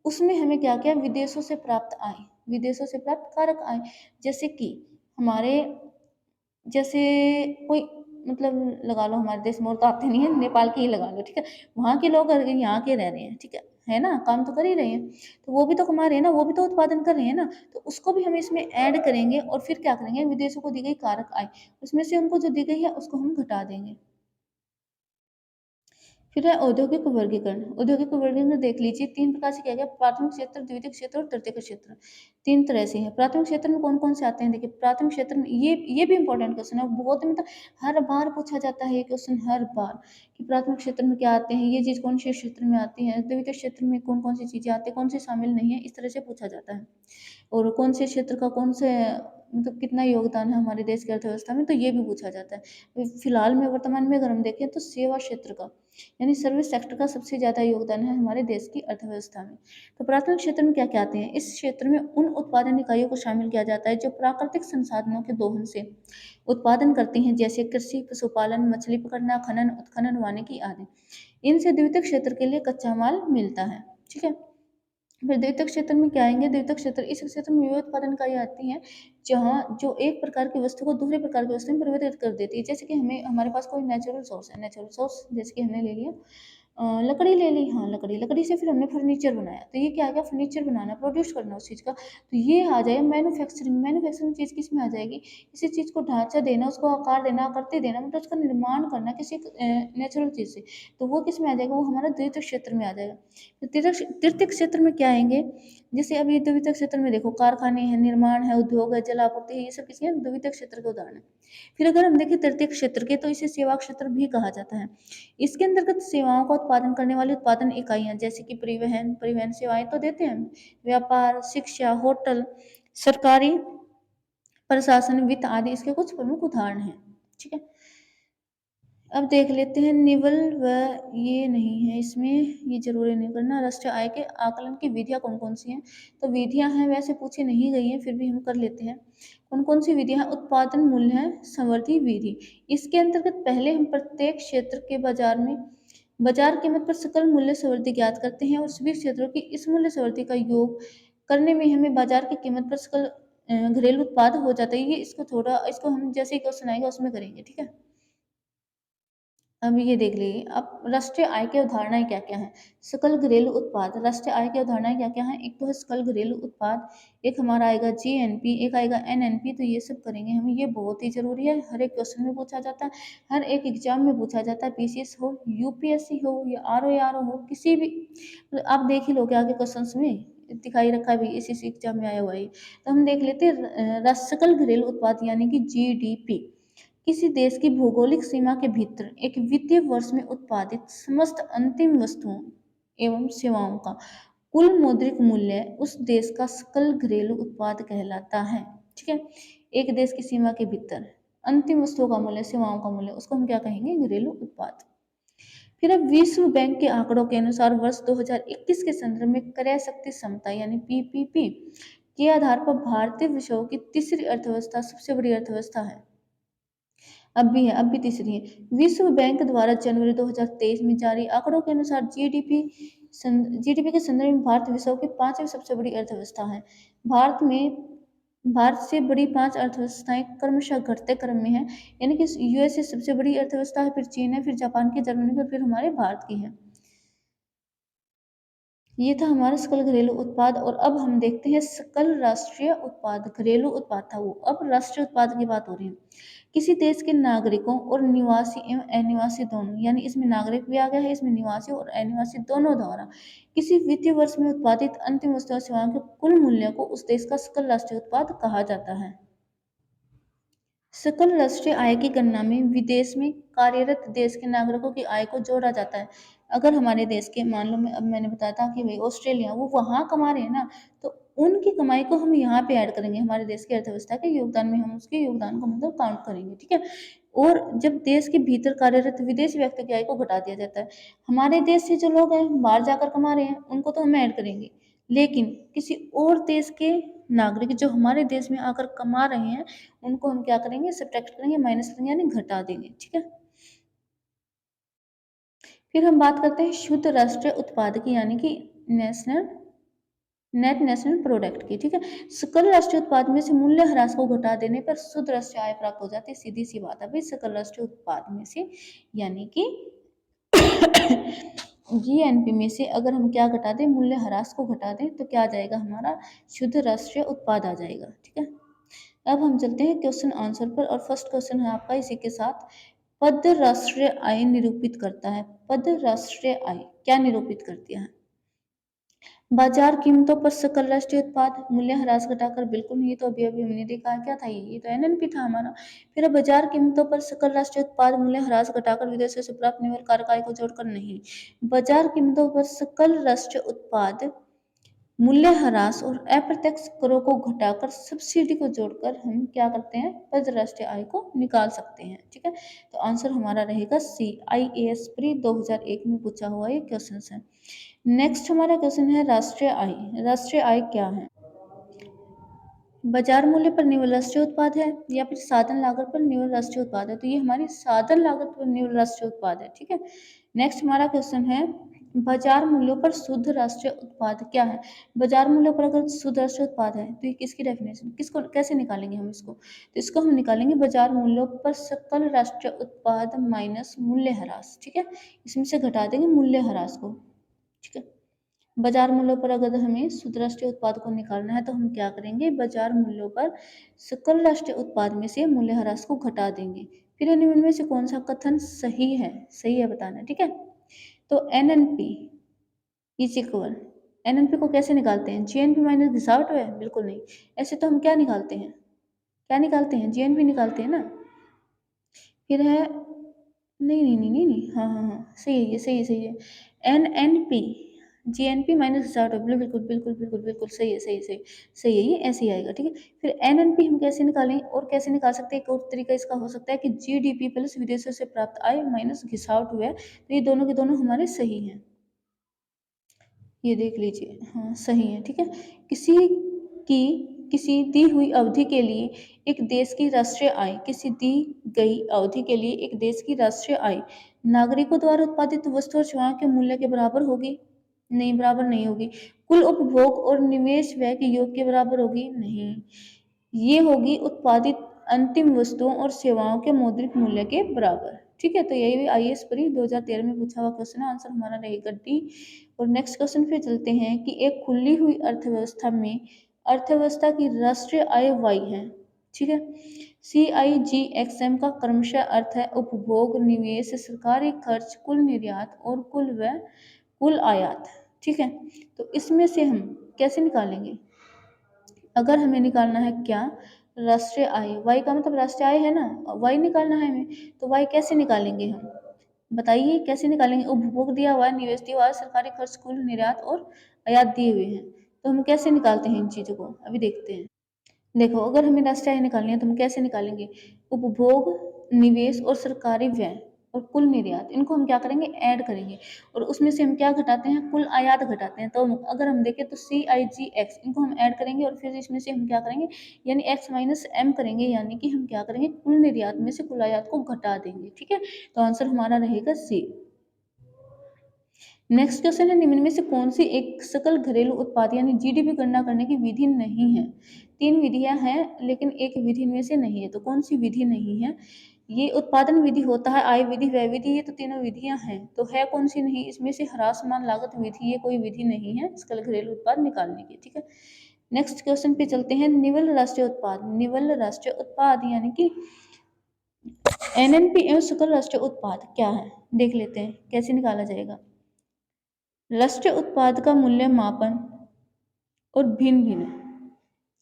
उसमें हमें क्या किया? विदेशों से प्राप्त आय, विदेशों से प्राप्त कारक आय। जैसे कि हमारे, जैसे कोई मतलब लगा लो हमारे देश में, और तो आते नहीं है, नेपाल के ही लगा लो, ठीक है। वहाँ के लोग अगर यहाँ के रह रहे हैं, ठीक है ना, काम तो कर ही रहे हैं, तो वो भी तो कमा रहे हैं ना, वो भी तो उत्पादन कर रहे हैं ना, तो उसको भी हम इसमें ऐड करेंगे और फिर क्या करेंगे? विदेशों को दी गई कारक आय, उसमें से उनको जो दी गई है उसको हम घटा देंगे। फिर है औद्योगिक वर्गीकरण। औद्योगिक वर्गीकरण देख लीजिए, तीन प्रकार से किया गया: प्राथमिक क्षेत्र, द्वितीयक क्षेत्र और तृतीयक क्षेत्र। तीन तरह से है। प्राथमिक क्षेत्र में कौन कौन से आते हैं? देखिए, प्राथमिक क्षेत्र में ये भी इंपॉर्टेंट क्वेश्चन है, बहुत मतलब हर बार पूछा जाता है ये क्वेश्चन, हर बार, कि प्राथमिक क्षेत्र में क्या आते हैं, ये चीज कौन से क्षेत्र में आती है, द्वितीय क्षेत्र में कौन कौन सी चीजें आती है, कौन से शामिल नहीं है, इस तरह से पूछा जाता है। और कौन से क्षेत्र का कौन से मतलब कितना योगदान है हमारे देश की अर्थव्यवस्था में, तो ये भी पूछा जाता है। फिलहाल में वर्तमान में अगर हम देखें तो सेवा क्षेत्र का यानी सर्विस सेक्टर का सबसे ज़्यादा योगदान है हमारे देश की अर्थव्यवस्था में। तो प्राथमिक क्षेत्र में क्या क्या आते हैं? इस क्षेत्र में उन उत्पादन इकाइयों को शामिल किया जाता है जो प्राकृतिक संसाधनों के दोहन से उत्पादन करती हैं, जैसे कृषि, पशुपालन, मछली पकड़ना, खनन, उत्खनन, वानिकी आदि। इनसे द्वितीयक क्षेत्र के लिए कच्चा माल मिलता है। ठीक है। फिर द्वितीयक क्षेत्र में क्या आएंगे? द्वितीयक क्षेत्र, इस क्षेत्र में वे उत्पादन इकाई आती हैं जहाँ जो एक प्रकार की वस्तु को दूसरे प्रकार की वस्तु में परिवर्तित कर देती है। जैसे कि हमें हमारे पास कोई नेचुरल सोर्स है, नेचुरल सोर्स जैसे कि हमने ले लिया लकड़ी ले ली, हाँ लकड़ी, लकड़ी से फिर हमने फर्नीचर बनाया, तो ये क्या आ गया? फर्नीचर बनाना, प्रोड्यूस करना उस चीज़ का, तो ये आ जाएगा मैन्युफैक्चरिंग। मैन्युफैक्चरिंग चीज़ किस में आ जाएगी? किसी चीज़ को ढांचा देना, उसको आकार देना, आकृति देना, मतलब उसका निर्माण करना किसी नेचुरल चीज़ से, तो वो किस में आ जाएगा? वो हमारा द्वितीय क्षेत्र में आ जाएगा। तो तृतीय क्षेत्र में क्या आएंगे? जैसे अभी द्वितीय क्षेत्र में देखो कारखाने हैं, निर्माण है, उद्योग है, जल आपूर्ति है, ये सब किसी द्वितीय क्षेत्र के उदाहरण है। फिर अगर हम देखें तृतीय क्षेत्र के, तो इसे सेवा क्षेत्र भी कहा जाता है। इसके अंतर्गत सेवाओं का उत्पादन करने वाली उत्पादन इकाइयां, जैसे कि परिवहन, परिवहन सेवाएं तो देते हैं, व्यापार, शिक्षा, होटल, सरकारी प्रशासन, वित्त आदि इसके कुछ प्रमुख उदाहरण हैं। ठीक है। अब देख लेते हैं निवल व, ये नहीं है इसमें, ये जरूरी नहीं करना। राष्ट्रीय आय के आकलन की विधियां कौन कौन सी हैं? तो विधियां हैं, वैसे पूछी नहीं गई हैं, फिर भी हम कर लेते हैं। कौन कौन सी विधियां? उत्पादन मूल्य संवर्धी विधि। इसके अंतर्गत पहले हम प्रत्येक क्षेत्र के बाजार में बाजार कीमत पर सकल मूल्य संवर्धी ज्ञात करते हैं और सभी क्षेत्रों की इस मूल्य संवर्धी का योग करने में हमें बाजार की कीमत पर सकल घरेलू उत्पाद हो जाता है। ये इसको थोड़ा, इसको हम जैसे ही क्वेश्चन आएगा उसमें करेंगे। ठीक है। अब ये देख लीजिए, अब राष्ट्रीय आय की अवधारणाएं क्या क्या हैं? सकल घरेलू उत्पाद, राष्ट्रीय आय की अवधारणाएं क्या क्या हैं? एक तो है सकल घरेलू उत्पाद, एक हमारा आएगा जीएनपी, एक आएगा एनएनपी, तो ये सब करेंगे हम, ये बहुत ही जरूरी है, हर एक क्वेश्चन में पूछा जाता है, हर एक एग्जाम में पूछा जाता है, पीसीएस हो, यूपीएससी हो या आरओ हो, किसी भी, आप देख ही लो आगे क्वेश्चन में दिखाई रखा भी इसी एग्जाम में आया हुआ है। तो हम देख लेते हैं सकल घरेलू उत्पाद यानी कि जीडीपी, किसी देश की भौगोलिक सीमा के भीतर एक वित्तीय वर्ष में उत्पादित समस्त अंतिम वस्तुओं एवं सेवाओं का कुल मौद्रिक मूल्य उस देश का सकल घरेलू उत्पाद कहलाता है। ठीक है। एक देश की सीमा के भीतर अंतिम वस्तुओं का मूल्य, सेवाओं का मूल्य, उसको हम क्या कहेंगे? घरेलू उत्पाद। फिर अब विश्व बैंक के आंकड़ों के अनुसार वर्ष 2021 के संदर्भ में क्रय शक्ति क्षमता यानी पीपीपी के आधार पर भारतीय विश्व की तीसरी अर्थव्यवस्था, सबसे बड़ी अर्थव्यवस्था है। अब भी है, अब भी तीसरी है। विश्व बैंक द्वारा जनवरी 2023 में जारी आंकड़ों के अनुसार जीडीपी के संदर्भ में भारत विश्व की पांचवी सबसे बड़ी अर्थव्यवस्था है। भारत से बड़ी पांच अर्थव्यवस्थाएं क्रमशः घटते क्रम में है, यानी कि यूएसए सबसे बड़ी अर्थव्यवस्था है, फिर चीन है, फिर जापान की, जर्मनी की, और फिर हमारे भारत की है। ये था हमारा सकल घरेलू उत्पाद। और अब हम देखते हैं सकल राष्ट्रीय उत्पाद, घरेलू उत्पाद था वो, अब राष्ट्रीय उत्पाद की बात हो रही है। किसी देश के नागरिकों और निवासी एवं अनिवासी दोनों, यानी इसमें नागरिक भी आ गया है, इसमें निवासी और अनिवासी दोनों द्वारा किसी वित्तीय वर्ष में उत्पादित अंतिम वस्तु और सेवाओं के कुल मूल्य को उस देश का सकल राष्ट्रीय उत्पाद कहा जाता है। सकल राष्ट्रीय आय की गणना में विदेश में कार्यरत देश के नागरिकों की आय को जोड़ा जाता है। अगर हमारे देश के, मान लो अब मैंने बताया था कि भाई ऑस्ट्रेलिया, वो वहां कमा रहे हैं ना, तो उनकी कमाई को हम यहाँ पे ऐड करेंगे, हमारे देश की अर्थव्यवस्था के योगदान में हम उसके योगदान को मतलब काउंट करेंगे। ठीक है। और जब देश के भीतर कार्यरत विदेशी व्यक्ति की आय को घटा दिया जाता है, हमारे देश से जो लोग हैं बाहर जाकर कमा रहे हैं उनको तो हम ऐड करेंगे, लेकिन किसी और देश के नागरिक जो हमारे देश में आकर कमा रहे हैं उनको हम क्या करेंगे? सब्ट्रैक्ट करेंगे, माइनस करेंगे, यानी घटा देंगे। ठीक है। फिर हम बात करते हैं शुद्ध राष्ट्रीय उत्पाद की, यानी कि नेशनल नेट नेशनल प्रोडक्ट की। ठीक है। सकल राष्ट्रीय उत्पाद में से मूल्य ह्रास को घटा देने पर शुद्ध राष्ट्रीय आय प्राप्त हो जाती है, सीधी सी बात है भाई, सकल राष्ट्रीय उत्पाद में से, यानी कि जीएनपी में से अगर हम क्या घटा दें? मूल्य ह्रास को घटा दें, तो क्या आ जाएगा? हमारा शुद्ध राष्ट्रीय उत्पाद आ जाएगा। ठीक है। अब हम चलते हैं क्वेश्चन आंसर पर, और फर्स्ट क्वेश्चन है आपका इसी के साथ, पद राष्ट्रीय आय निरूपित करता है। पद राष्ट्रीय आय क्या निरूपित करती है? बाजार कीमतों पर सकल राष्ट्रीय उत्पाद, मूल्य ह्रास घटाकर, बिल्कुल नहीं, तो अभी अभी हमने देखा क्या था, ये तो एनएनपी था हमारा। फिर अब बाजार कीमतों पर सकल राष्ट्रीय उत्पाद, मूल्य ह्रास घटाकर, विदेशों से प्राप्त निवल कारक आय को जोड़कर, नहीं, बाजार कीमतों पर सकल राष्ट्रीय उत्पाद मूल्यह्रास और अप्रत्यक्ष करों को घटाकर सब्सिडी को जोड़कर हम क्या करते हैं, अंतरराष्ट्रीय आय को निकाल सकते हैं। ठीक है, तो आंसर हमारा रहेगा सी। IAS प्री 2001 में पूछा हुआ ये क्वेश्चन है। नेक्स्ट हमारा क्वेश्चन है राष्ट्रीय आय। राष्ट्रीय आय क्या है? बाजार मूल्य पर निवल राष्ट्रीय उत्पाद है या फिर साधन लागत पर निवल राष्ट्रीय उत्पाद है, तो ये हमारी साधन लागत पर निवल राष्ट्रीय उत्पाद है। ठीक है, नेक्स्ट हमारा क्वेश्चन है बाजार मूल्यों पर शुद्ध राष्ट्रीय उत्पाद क्या है? बाजार मूल्यों पर अगर शुद्ध राष्ट्रीय उत्पाद है तो ये किसकी डेफिनेशन, किसको कैसे निकालेंगे हम इसको? तो इसको हम निकालेंगे बाजार मूल्यों पर सकल राष्ट्रीय उत्पाद माइनस मूल्यह्रास। ठीक है, इसमें से घटा देंगे मूल्यह्रास को। ठीक है, बाजार मूल्यों पर अगर हमें शुद्ध राष्ट्रीय उत्पाद को निकालना है तो हम क्या करेंगे, बाजार मूल्यों पर सकल राष्ट्रीय उत्पाद में से मूल्यह्रास को घटा देंगे। फिर निम्न में से कौन सा कथन सही है? सही है बताना। ठीक है, तो NNP इज इक्वल, NNP को कैसे निकालते हैं? GNP माइनस घिसावट है? बिल्कुल नहीं। ऐसे तो हम क्या निकालते हैं, क्या निकालते हैं? GNP निकालते हैं ना। फिर है नहीं नहीं नहीं नहीं नहीं, हाँ हाँ हाँ, सही है ये, सही है सही है। NNP GNP माइनस घिसावट, बिल्कुल बिल्कुल बिल्कुल बिल्कुल सही है, सही है सही, सही है, ये ऐसे ही आएगा। ठीक है, फिर NNP हम कैसे निकालें, और कैसे निकाल सकते हैं? एक और तरीका इसका हो सकता है कि GDP प्लस विदेशों से प्राप्त आय माइनस घिसावट हुआ है, तो ये दोनों के दोनों हमारे सही हैं। ये देख लीजिए, हाँ सही है। ठीक है, किसी की किसी दी हुई अवधि के लिए एक देश की राष्ट्रीय आय, किसी दी गई अवधि के लिए एक देश की राष्ट्रीय आय नागरिकों द्वारा उत्पादित वस्तु और सेवाओं के मूल्य के बराबर होगी? नहीं, बराबर नहीं होगी। कुल उपभोग और निवेश व्यय के योग के बराबर होगी? नहीं, ये होगी उत्पादित अंतिम वस्तुओं और सेवाओं के मौद्रिक मूल्य के बराबर। ठीक है, तो यही भी IAS परी 2013 में पूछा हुआ क्वेश्चन है, आंसर हमारा रहेगा डी। और नेक्स्ट क्वेश्चन पे चलते हैं कि एक खुली हुई अर्थव्यवस्था में अर्थव्यवस्था की राष्ट्रीय आय वाई है। ठीक है, CIGXM का क्रमशः अर्थ है उपभोग, निवेश, सरकारी खर्च, कुल निर्यात और कुल व्यय, कुल आयात। ठीक है, तो इसमें से हम कैसे निकालेंगे? अगर हमें निकालना है क्या, राष्ट्रीय आय, वाई का मतलब राष्ट्रीय आय है ना, वाई निकालना है हमें, तो वाई कैसे निकालेंगे हम? बताइए कैसे निकालेंगे? उपभोग दिया हुआ है, निवेश दिया हुआ है, सरकारी खर्च, कुल निर्यात और आयात दिए हुए हैं, तो हम कैसे निकालते हैं इन चीजों को, अभी देखते हैं। देखो, अगर हमें राष्ट्रीय आय निकालनी है तो हम कैसे निकालेंगे? उपभोग, निवेश और सरकारी व्यय और कुल निर्यात, इनको हम क्या करेंगे, ऐड करेंगे, और उसमें से हम क्या घटाते हैं, कुल आयात घटाते हैं। तो अगर हम देखें तो CIGX इनको हम ऐड करेंगे और फिर इसमें से हम क्या करेंगे, यानी X माइनस M करेंगे, यानी कि हम क्या करेंगे, कुल निर्यात में से कुल आयात को घटा देंगे। ठीक है, तो आंसर हमारा रहेगा सी। नेक्स्ट क्वेश्चन है निम्न में से कौन सी एक सकल घरेलू उत्पाद यानी GDP गणना करने की विधि नहीं है? 3 विधियां हैं लेकिन एक विधि में से नहीं है, तो कौन सी विधि नहीं है? ये उत्पादन विधि होता है, आय विधि, व्यय विधि, ये तो तीनों विधियां हैं, तो है कौन सी नहीं? इसमें से ह्रासमान लागत विधि, ये कोई विधि नहीं है सकल घरेलू उत्पाद निकालने की। ठीक है, नेक्स्ट क्वेश्चन पे चलते हैं। निवल राष्ट्रीय उत्पाद, निवल राष्ट्रीय उत्पाद यानी कि NNP एवं सकल राष्ट्रीय उत्पाद क्या है, देख लेते हैं कैसे निकाला जाएगा। राष्ट्रीय उत्पाद का मूल्य मापन और भिन्न भिन्न,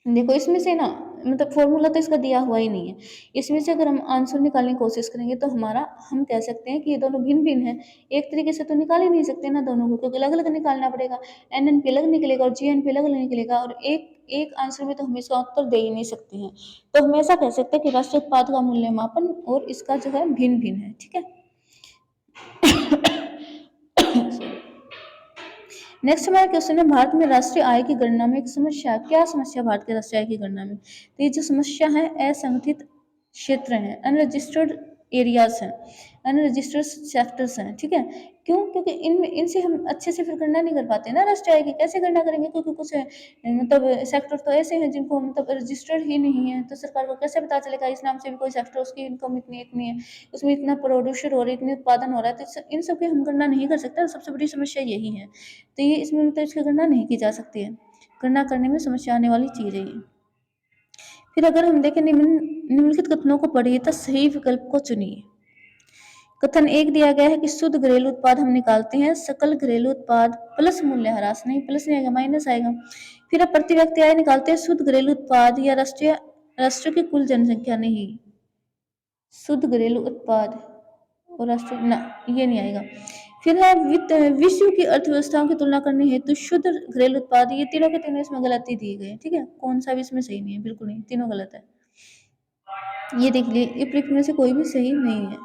देखो इसमें से ना, मतलब फॉर्मूला तो इसका दिया हुआ ही नहीं है, इसमें से अगर हम आंसर निकालने की कोशिश करेंगे तो हमारा, हम कह सकते हैं कि ये दोनों भिन्न भिन्न हैं। एक तरीके से तो निकाल ही नहीं सकते ना दोनों को, क्योंकि अलग अलग निकालना पड़ेगा। NNP अलग निकलेगा और GNP अलग अलग निकलेगा, और एक एक आंसर में तो हम इसका उत्तर दे ही नहीं सकते हैं। तो हम ऐसा कह सकते हैं कि राष्ट्रीय उत्पाद का मूल्य मापन और इसका जो है भिन्न भिन्न है। ठीक है नेक्स्ट हमारा क्वेश्चन है भारत में राष्ट्रीय आय की गणना में एक समस्या, क्या समस्या भारत के राष्ट्रीय आय की गणना में? तो ये जो समस्या है, असंगठित क्षेत्र हैं, अनरजिस्टर्ड एरियाज हैं, अनरजिस्टर्ड सेक्टर्स हैं। ठीक है, क्यों? क्योंकि इनमें इनसे हम अच्छे से फिर गणना नहीं कर पाते ना राष्ट्रीय आय की, कैसे गणना करेंगे? क्योंकि कुछ मतलब सेक्टर तो ऐसे हैं जिनको मतलब रजिस्टर्ड ही नहीं है, तो सरकार को कैसे पता चलेगा इस नाम से भी कोई सेक्टर, उसकी इनकम इतनी इतनी है, उसमें इतना प्रोड्यूसर हो रहा है, इतने उत्पादन हो रहा है, तो इन सब की हम गणना नहीं कर सकते। सबसे बड़ी समस्या यही है, तो ये इसमें मतलब इसकी गणना नहीं की जा सकती है, गणना करने में समस्या आने वाली चीज़ है ये। फिर अगर हम देखें निम्नलिखित कथनों को पढ़िए तथा सही विकल्प को चुनिए। कथन एक दिया गया है कि शुद्ध घरेलू उत्पाद हम निकालते हैं सकल घरेलू उत्पाद प्लस मूल्यह्रास, नहीं प्लस नहीं आएगा, माइनस आएगा। फिर अब प्रति व्यक्ति आय निकालते हैं शुद्ध घरेलू उत्पाद या राष्ट्र की कुल जनसंख्या, नहीं, शुद्ध घरेलू उत्पाद और राष्ट्र ना, ये नहीं आएगा। फिर है विश्व की अर्थव्यवस्थाओं की तुलना करनी है तो शुद्ध घरेलू उत्पाद, ये तीनों के तीनों इसमें गलती दिए गए हैं, ठीक है, कौन सा भी इसमें सही नहीं है, बिल्कुल नहीं, तीनों गलत है। ये देख लिए, ये में से कोई भी सही नहीं है।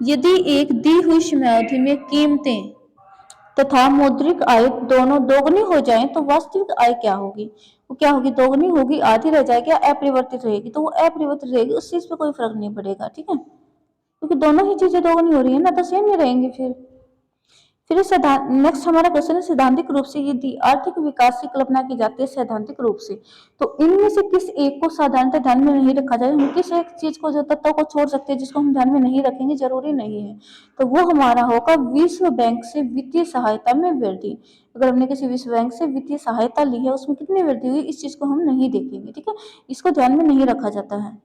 यदि एक दी हुई समयावधि में कीमतें तथा मौद्रिक आय दोनों दोगुनी हो जाएं तो वास्तविक आय क्या होगी? वो क्या होगी? दोगुनी होगी, आधी रह जाएगी या अपरिवर्तित रहेगी? तो वो अपरिवर्तित रहेगी, उस चीज पे कोई फर्क नहीं पड़ेगा, ठीक है, क्योंकि दोनों ही चीजें दोगुनी हो रही है ना, तो सेम ही रहेंगी। फिर नेक्स्ट हमारा क्वेश्चन है, सैद्धांतिक रूप से यदि आर्थिक विकास की कल्पना की जाती है सैद्धांतिक रूप से, तो इनमें से किस एक को साधारणतः ध्यान में नहीं रखा जाए? हम किस एक चीज को, जो तत्व को छोड़ सकते हैं जिसको हम ध्यान में नहीं रखेंगे, जरूरी नहीं है, तो वो हमारा होगा विश्व बैंक से वित्तीय सहायता में वृद्धि। अगर हमने किसी विश्व बैंक से वित्तीय सहायता ली है, उसमें कितनी वृद्धि हुई, इस चीज को हम नहीं देखेंगे, ठीक है, इसको ध्यान में नहीं रखा जाता है।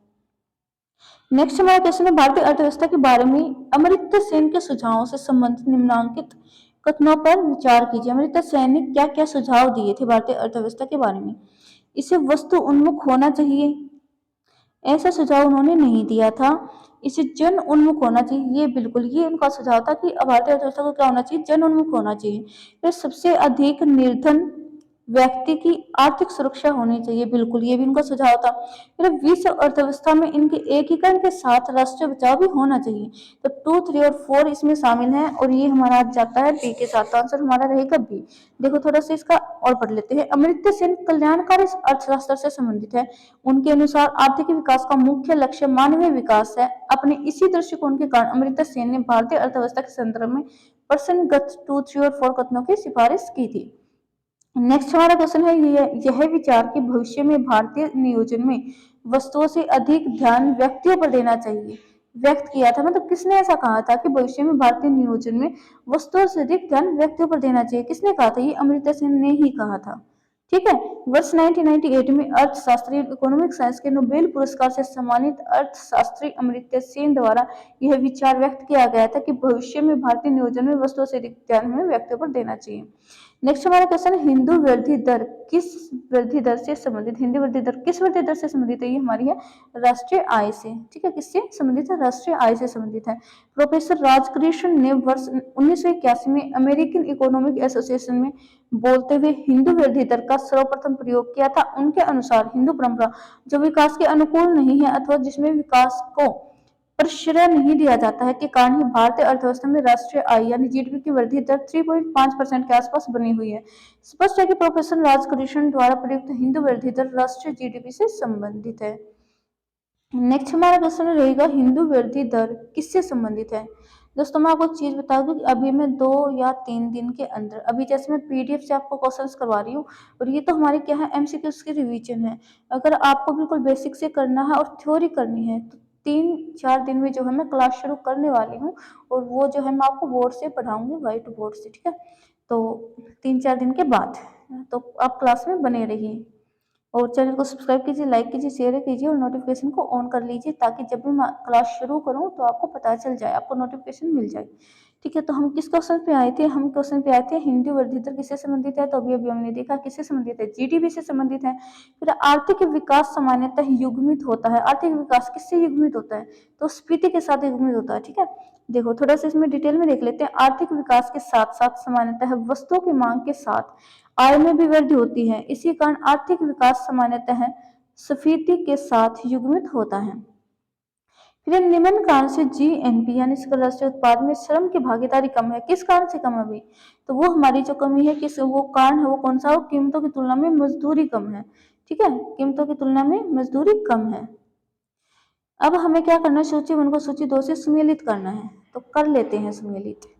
नेक्स्ट हमारा क्वेश्चन है, भारतीय अर्थव्यवस्था के बारे में अमर्त्य सेन के सुझावों से संबंधित निम्नांकित कथनों पर विचार कीजिए। अमर्त्य सेन ने क्या क्या सुझाव दिए थे भारतीय अर्थव्यवस्था के बारे में? इसे वस्तु उन्मुख होना चाहिए, ऐसा सुझाव उन्होंने नहीं दिया था। इसे जन उन्मुख होना चाहिए, ये बिल्कुल, ये उनका सुझाव था कि भारतीय अर्थव्यवस्था को क्या होना चाहिए, जन उन्मुख होना चाहिए। फिर सबसे अधिक निर्धन व्यक्ति की आर्थिक सुरक्षा होनी चाहिए, बिल्कुल, ये भी उनका सुझाव था। फिर विश्व अर्थव्यवस्था में इनके एकीकरण के साथ राष्ट्रीय बचाव भी होना चाहिए। तो 2, 3 और 4 इसमें शामिल हैं, और ये हमारा जाता है डी के साथ, तो आंसर हमारा रहेगा बी। देखो थोड़ा सा इसका और पढ़ लेते हैं। अमर्त्य सेन कल्याणकारी अर्थशास्त्र से संबंधित है। उनके अनुसार आर्थिक विकास का मुख्य लक्ष्य मानवीय विकास है। अपने इसी दृष्टिकोण के कारण अमर्त्य सेन ने भारतीय अर्थव्यवस्था के संदर्भ में प्रसंगत 2, 3 और 4 कथनों की सिफारिश की थी। नेक्स्ट हमारा क्वेश्चन है, यह विचार कि भविष्य में भारतीय नियोजन में वस्तुओं से अधिक ध्यान व्यक्तियों पर देना चाहिए, व्यक्त किया था, मतलब किसने ऐसा कहा था कि भविष्य में भारतीय नियोजन में वस्तुओं से अधिक ध्यान व्यक्तियों पर देना चाहिए? किसने कहा था? ये अमर्त्य सेन ने ही कहा था, ठीक है। वर्ष 1998 में अर्थशास्त्री इकोनॉमिक साइंस के नोबेल पुरस्कार से सम्मानित अर्थशास्त्री अमर्त्य सेन द्वारा यह विचार व्यक्त किया गया था कि भविष्य में भारतीय नियोजन में वस्तुओं से अधिक ध्यान हमें व्यक्तियों पर देना चाहिए। नेक्स्ट हमारा क्वेश्चन है, हिंदू वृद्धि दर किस वृद्धि दर से संबंधित? हिंदी वृद्धि दर किस वृद्धि दर से संबंधित है? ये हमारी है राष्ट्रीय आय से, ठीक है, किससे संबंधित है? राष्ट्रीय आय से संबंधित है। प्रोफेसर राजकृष्ण ने वर्ष 1981 में अमेरिकन इकोनॉमिक एसोसिएशन में बोलते हुए हिंदू वृद्धि दर का सर्वप्रथम प्रयोग किया था। उनके अनुसार हिंदू परंपरा जो विकास के अनुकूल नहीं है अथवा जिसमें विकास को प्रश्रय नहीं दिया जाता है के कारण ही भारतीय अर्थव्यवस्था में राष्ट्रीय आय यानी जीडीपी की वृद्धि दर 3.5% के आसपास बनी हुई है। स्पष्ट है कि प्रोफेसर राजकृष्ण द्वारा प्रयुक्त हिंदू वृद्धि दर राष्ट्रीय जीडीपी से संबंधित है। नेक्स्ट हमारा क्वेश्चन रहेगा, हिंदू वृद्धि दर किससे संबंधित है? दोस्तों मैं आपको एक चीज बता दूं कि अभी मैं 2 या 3 दिन के अंदर, अभी जैसे मैं पीडीएफ से आपको क्वेश्चंस करवा रही हूँ, और ये तो हमारी क्या है, एमसीक्यूज की रिवीजन है। अगर आपको बिल्कुल बेसिक से करना है और थ्योरी करनी है तो 3-4 दिन में जो है मैं क्लास शुरू करने वाली हूँ, और वो जो है मैं आपको बोर्ड से पढ़ाऊंगी, व्हाइट बोर्ड से, ठीक है। तो 3-4 दिन के बाद तो आप क्लास में बने रहिए, और चैनल को सब्सक्राइब कीजिए, लाइक कीजिए, शेयर कीजिए, और नोटिफिकेशन को ऑन कर लीजिए, ताकि जब भी मैं क्लास शुरू करूं तो आपको पता चल जाए, आपको नोटिफिकेशन मिल जाए, ठीक है। तो हम किस क्वेश्चन पे आए थे? हम क्वेश्चन पे आए थे हिंदी वृद्धि दर किससे संबंधित है, तो अभी अभी हमने देखा किससे संबंधित है, जीडीपी से संबंधित है। फिर आर्थिक विकास सामान्यतः युग्मित होता है। आर्थिक विकास किससे युग्मित होता है? तो स्फीति के साथ युग्मित होता है, ठीक है। देखो थोड़ा सा इसमें डिटेल में देख लेते हैं। आर्थिक विकास के साथ साथ सामान्यतः वस्तुओं की मांग के साथ आय में भी वृद्धि होती है। इसी कारण आर्थिक विकास सामान्यतः स्फीति के साथ युग्मित होता है। फिर निम्न कारण से जीएनपी यानी सकल राष्ट्रीय उत्पाद में श्रम की भागीदारी कम है। किस कारण से कम है भाई? तो वो हमारी जो कमी है, किस वो कारण है, वो कौन सा? वो कीमतों की तुलना में मजदूरी कम है, ठीक है, कीमतों की तुलना में मजदूरी कम है। अब हमें क्या करना है, सूची 1 को सूची 2 से सम्मिलित करना है, तो कर लेते हैं सम्मिलित।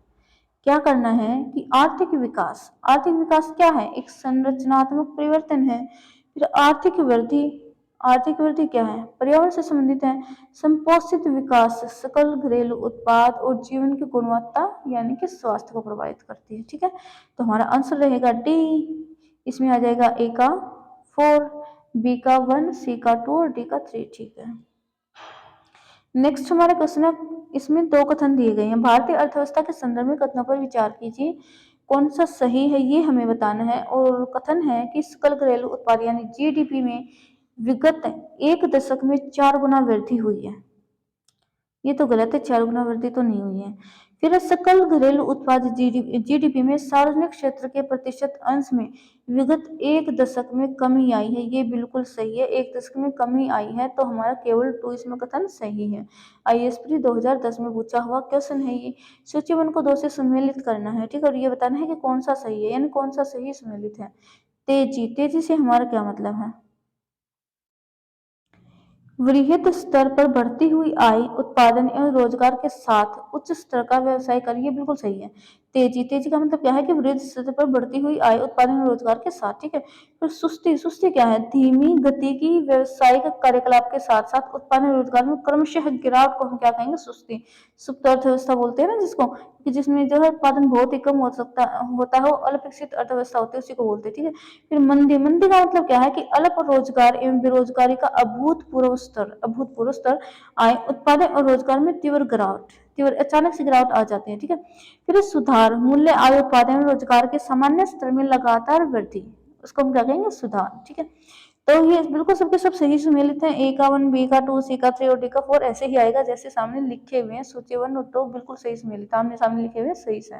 क्या करना है कि आर्थिक विकास, आर्थिक विकास क्या है? एक संरचनात्मक परिवर्तन है। फिर आर्थिक वृद्धि, आर्थिक वृद्धि क्या है? पर्यावरण से संबंधित है। संपोषित विकास सकल घरेलू उत्पाद और जीवन की गुणवत्ता यानी कि स्वास्थ्य को प्रभावित करती है, ठीक है। तो हमारा आंसर रहेगा डी। इसमें आ जाएगा ए का 4, बी का 1, सी का 2 और डी का 3, ठीक है। नेक्स्ट हमारा क्वेश्चन है, इसमें 2 कथन दिए गए हैं। भारतीय अर्थव्यवस्था के संदर्भ में कथनों पर विचार कीजिए, कौन सा सही है ये हमें बताना है। और कथन है कि सकल घरेलू उत्पाद यानी जीडीपी में विगत 1 दशक में 4 गुना वृद्धि हुई है। ये तो गलत है, 4 गुना वृद्धि तो नहीं हुई है। फिर सकल घरेलू उत्पाद जीडीपी में सार्वजनिक क्षेत्र के प्रतिशत अंश में विगत एक दशक में कमी आई है। ये बिल्कुल सही है, एक दशक में कमी आई है, तो हमारा केवल 2 इसमें कथन सही है। आईएएस प्री 2010 में पूछा हुआ क्वेश्चन है ये। सूचीबद्ध को 2 से सम्मिलित करना है, ठीक है, और ये बताना है कि कौन सा सही है, यानी कौन सा सही सम्मिलित है। तेजी से हमारा क्या मतलब है? वृहद स्तर पर बढ़ती हुई आय, उत्पादन एवं रोजगार के साथ उच्च स्तर का व्यवसाय कार्य, ये बिल्कुल सही है। तेजी का मतलब क्या है कि वृहद स्तर पर बढ़ती हुई आय, उत्पादन और रोजगार के साथ, ठीक है। फिर सुस्ती क्या है? धीमी गति की व्यावसायिक कार्यकलाप के साथ साथ उत्पादन और रोजगार में क्रमशः गिरावट को हम क्या कहेंगे? सुस्ती। सुप्त अर्थव्यवस्था बोलते हैं ना जिसको, कि जिसमें जो है उत्पादन बहुत ही कम होता है, अल्पविकसित अर्थव्यवस्था होती है, उसी को बोलते हैं, ठीक है। फिर मंदी का मतलब क्या है कि अल्प रोजगार एवं बेरोजगारी का अभूतपूर्व स्तर, आय, उत्पादन और रोजगार में तीव्र अचानक से गिरावट आ जाती है, ठीक है। फिर सुधार, मूल्य, आय, उत्पादन और रोजगार के सामान्य स्तर में लगातार वृद्धि, उसको हम क्या कहेंगे? सुधार, ठीक है। तो ये बिल्कुल सबके सब सही सुमेलित हैं। ए का 1, बी का 2, सी का 3 और डी का 4 ऐसे ही आएगा जैसे सामने लिखे हुए हैं। सूची 1 और 2 बिल्कुल सही सुमेलित, आमने सामने लिखे हुए सही से।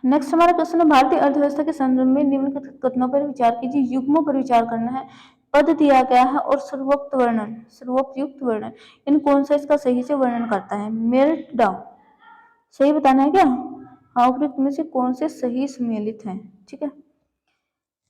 नेक्स्ट हमारा क्वेश्चन है, भारतीय अर्थव्यवस्था के संदर्भ में निम्नलिखित कथनों पर विचार कीजिए। युग्मों पर विचार करना है, पद दिया गया है और सर्वोक्तयुक्त वर्णन, इन कौन सा इसका सही से वर्णन करता है? मेल्ट डाउन, सही बताना है क्या? हाँ, उपयुक्त में से कौन से सही सम्मिलित हैं, ठीक है।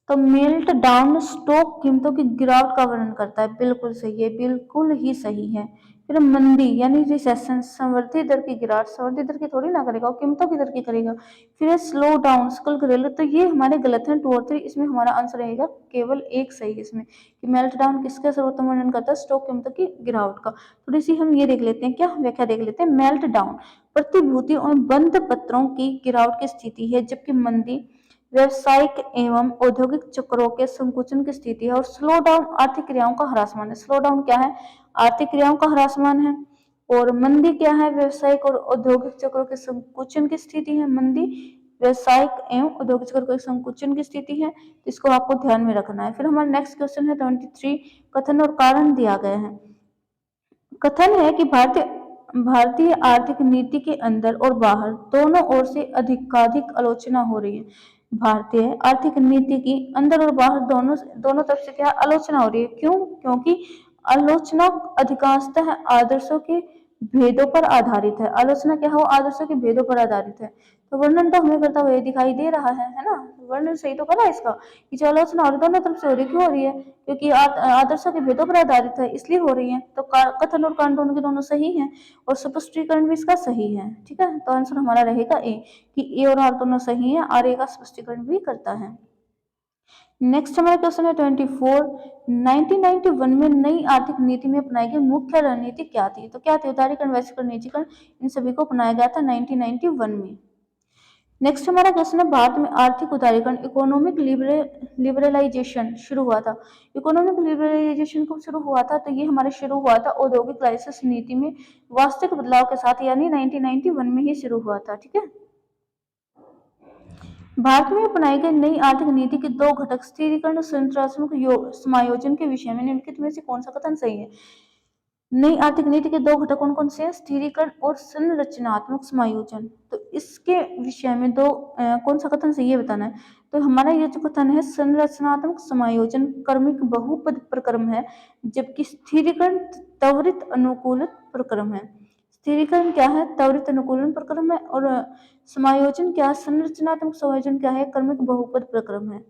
तो मेल्ट डाउन स्टॉक कीमतों की गिरावट का वर्णन करता है, बिल्कुल सही है, बिल्कुल ही सही है। फिर मंदी यानी रिसेशन, संवर्धित दर की गिरावट, संवर्धित दर की थोड़ी ना करेगा, वो कीमतों की दर की करेगा। फिर स्लो डाउन, सकल घरेलू, तो ये हमारे गलत हैं 2 और 3, इसमें हमारा आंसर रहेगा केवल एक सही इसमें, कि मेल्ट डाउन किसका सर्वोत्तम वर्णन करता है? स्टॉक कीमतों की गिरावट का। थोड़ी सी हम ये देख लेते हैं, क्या व्याख्या देख लेते हैं। मेल्ट डाउन प्रतिभूतियों और बंद पत्रों की गिरावट की स्थिति है, जबकि मंदी व्यवसायिक एवं औद्योगिक चक्रों के संकुचन की स्थिति है। और स्लो डाउन आर्थिक क्रियाओं का ह्रासमान है। स्लो डाउन क्या है? आर्थिक क्रियाओं का ह्रासमान है। और मंदी क्या है? व्यवसायिक और औद्योगिक चक्रों के संकुचन की स्थिति है। मंदी व्यवसायिक एवं औद्योगिक चक्रों के संकुचन की स्थिति है, इसको आपको ध्यान में रखना है। फिर हमारा नेक्स्ट क्वेश्चन है 23, कथन और कारण दिया गया है। कथन है कि भारतीय आर्थिक नीति के अंदर और बाहर दोनों ओर से अधिकाधिक आलोचना हो रही है। भारतीय आर्थिक नीति की अंदर और बाहर दोनों तरफ से क्या आलोचना हो रही है? क्यों? क्योंकि आलोचना अधिकांशतः आदर्शों के भेदों पर आधारित है। आलोचना क्या हो? आदर्शों के भेदों पर आधारित है। तो वर्णन तो हमें करता हुआ दिखाई दे रहा है ना? वर्णन सही तो करा इसका, कि जो आलोचना और दोनों तरफ से हो रही है, क्यों हो रही है? क्योंकि आदर्शों के भेदों पर आधारित है, इसलिए हो रही है। तो कथन और कांड दोनों के दोनों सही हैं, और स्पष्टीकरण भी इसका सही है, ठीक है। तो आंसर हमारा रहेगा ए, कि ए और आर दोनों सही है, आर ए का स्पष्टीकरण भी करता है। नेक्स्ट हमारा क्वेश्चन है 24, 1991 में नई आर्थिक नीति में अपनाई गई मुख्य रणनीति क्या थी? तो क्या थी? उदारीकरण, वैश्वीकरण, निजीकरण, इन सभी को अपनाया गया था 1991 में। नेक्स्ट हमारा क्वेश्चन है, भारत में आर्थिक उदारीकरण, इकोनॉमिक लिबरलाइजेशन शुरू हुआ था। इकोनॉमिक लिबरलाइजेशन कब शुरू हुआ था? तो ये हमारे शुरू हुआ था औद्योगिक लाइसेंस नीति में वास्तविक बदलाव के साथ, यानी 1991 में ही शुरू हुआ था, ठीक है। भारत में अपनाई गई नई आर्थिक नीति के 2 घटक, स्थिरीकरण और संरचनात्मक समायोजन के विषय में निम्नलिखित में से कौन सा कथन सही है? नई आर्थिक नीति के 2 घटक कौन कौन से हैं? स्थिरीकरण और संरचनात्मक समायोजन। तो इसके विषय में कौन सा कथन सही है बताना है। तो हमारा ये जो कथन है, संरचनात्मक समायोजन क्रमिक बहुपद प्रक्रम है, जबकि स्थिरीकरण त्वरित अनुकूलित प्रक्रम है। स्थिरीकरण क्या है? त्वरित अनुकूलन प्रक्रम है। और समायोजन क्या है? संरचनात्मक समायोजन क्या है? क्रमिक बहुपद प्रक्रम है।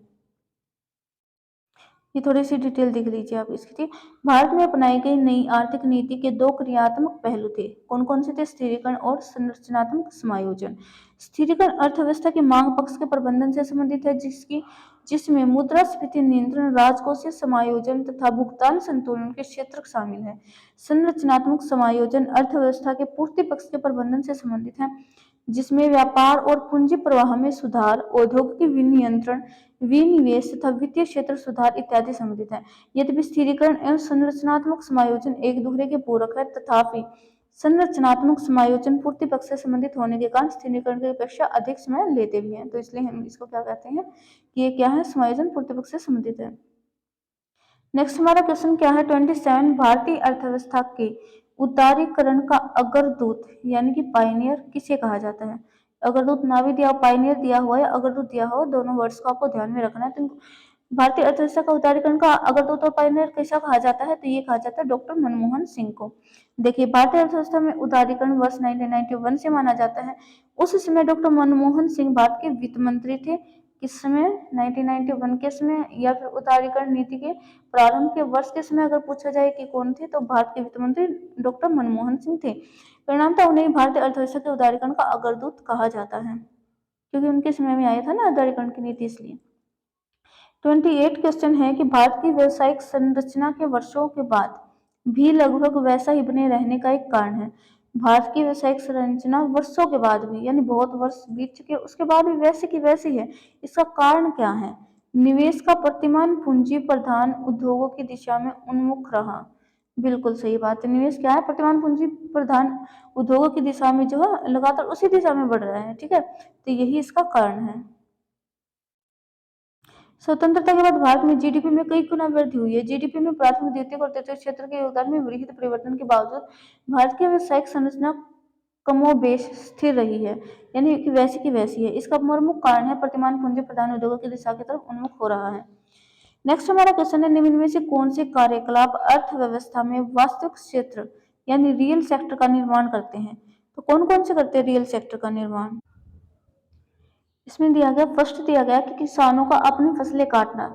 ये थोड़ी सी डिटेल देख लीजिए आप इसकी। भारत में अपनाई गई नई आर्थिक नीति के 2 क्रियात्मक पहलू थे। कौन कौन से थे? स्थिरीकरण और संरचनात्मक समायोजन। स्थिरीकरण अर्थव्यवस्था के मांग पक्ष के प्रबंधन से संबंधित है, जिसमें मुद्रास्फीति नियंत्रण, राजकोषीय समायोजन तथा भुगतान संतुलन के क्षेत्र शामिल है। संरचनात्मक समायोजन अर्थव्यवस्था के पूर्ति पक्ष के प्रबंधन से संबंधित है, जिसमें व्यापार और पूंजी प्रवाह में सुधार, औद्योगिक विनियंत्रण, विनिवेश तथा वित्तीय क्षेत्र सुधार इत्यादि सम्मिलित है। यद्यपि स्थिरीकरण एवं संरचनात्मक समायोजन एक दूसरे के पूरक है, तथापि संरचनात्मक समायोजन पूर्ति पक्ष से संबंधित होने के कारण स्थिरीकरण की अपेक्षा अधिक समय लेते भी हैं। तो इसलिए हम इसको क्या कहते हैं कि ये क्या है? समायोजन पूर्ति पक्ष से संबंधित है। नेक्स्ट हमारा क्वेश्चन क्या है 27, भारतीय अर्थव्यवस्था के उदारीकरण का अग्रदूत यानी कि पायनियर किसे कहा जाता है? अग्रदूत ना भी दिया, पायनियर दिया हुआ है, अग्रदूत दिया हो, दोनों वर्ड्स को आपको ध्यान में रखना है। तो भारतीय अर्थव्यवस्था का उदारीकरण का अग्रदूत और पायनियर कैसा कहा जाता है? तो ये कहा जाता है डॉक्टर मनमोहन सिंह को। देखिए, भारतीय अर्थव्यवस्था में उदारीकरण वर्ष 1991 से माना जाता है। उस समय डॉक्टर मनमोहन सिंह भारत के वित्त मंत्री थे। किस समय? 1991 के समय, या फिर उदारीकरण नीति के प्रारंभ के वर्ष के समय अगर पूछा जाए कि कौन थे, तो भारत के वित्त मंत्री डॉक्टर मनमोहन सिंह थे। परिणामतः उन्हें भारतीय अर्थव्यवस्था के उदारीकरण का अग्रदूत कहा जाता है, क्योंकि उनके समय में आया था ना उदारीकरण की नीति, इसलिए। 28 क्वेश्चन है कि भारत की व्यावसायिक संरचना के वर्षों के बाद भी लगभग वैसा ही बने रहने का एक कारण है। भारत की व्यावसायिक संरचना वर्षों के बाद भी, यानी बहुत वर्ष बीत चुके, उसके बाद भी वैसे की वैसी है। इसका कारण क्या है? निवेश का प्रतिमान पूंजी प्रधान उद्योगों की दिशा में उन्मुख रहा। बिल्कुल सही बात है। निवेश क्या है? प्रतिमान पूंजी प्रधान उद्योगों की दिशा में जो है लगातार उसी दिशा में बढ़ रहा है। ठीक है, तो यही इसका कारण है। स्वतंत्रता के बाद भारत में जीडीपी में कई गुना वृद्धि हुई है। जीडीपी में प्राथमिक, द्वितीयक और तृतीयक क्षेत्र के योगदान में विरहित परिवर्तन के बावजूद भारत की व्यावसायिक संरचना कमोबेश स्थिर रही है, यानी कि वैसी की वैसी है। इसका प्रमुख कारण है प्रतिमान पूंजी प्रधान उद्योगों की दिशा की तरफ उन्मुख हो रहा है। नेक्स्ट हमारा क्वेश्चन है, निम्न में से कौन से कार्यकलाप अर्थव्यवस्था में वास्तविक क्षेत्र यानी रियल सेक्टर का निर्माण करते हैं? तो कौन कौन से करते हैं रियल सेक्टर का निर्माण? इसमें दिया गया, फर्स्ट दिया गया कि किसानों का अपनी फसलें काटना,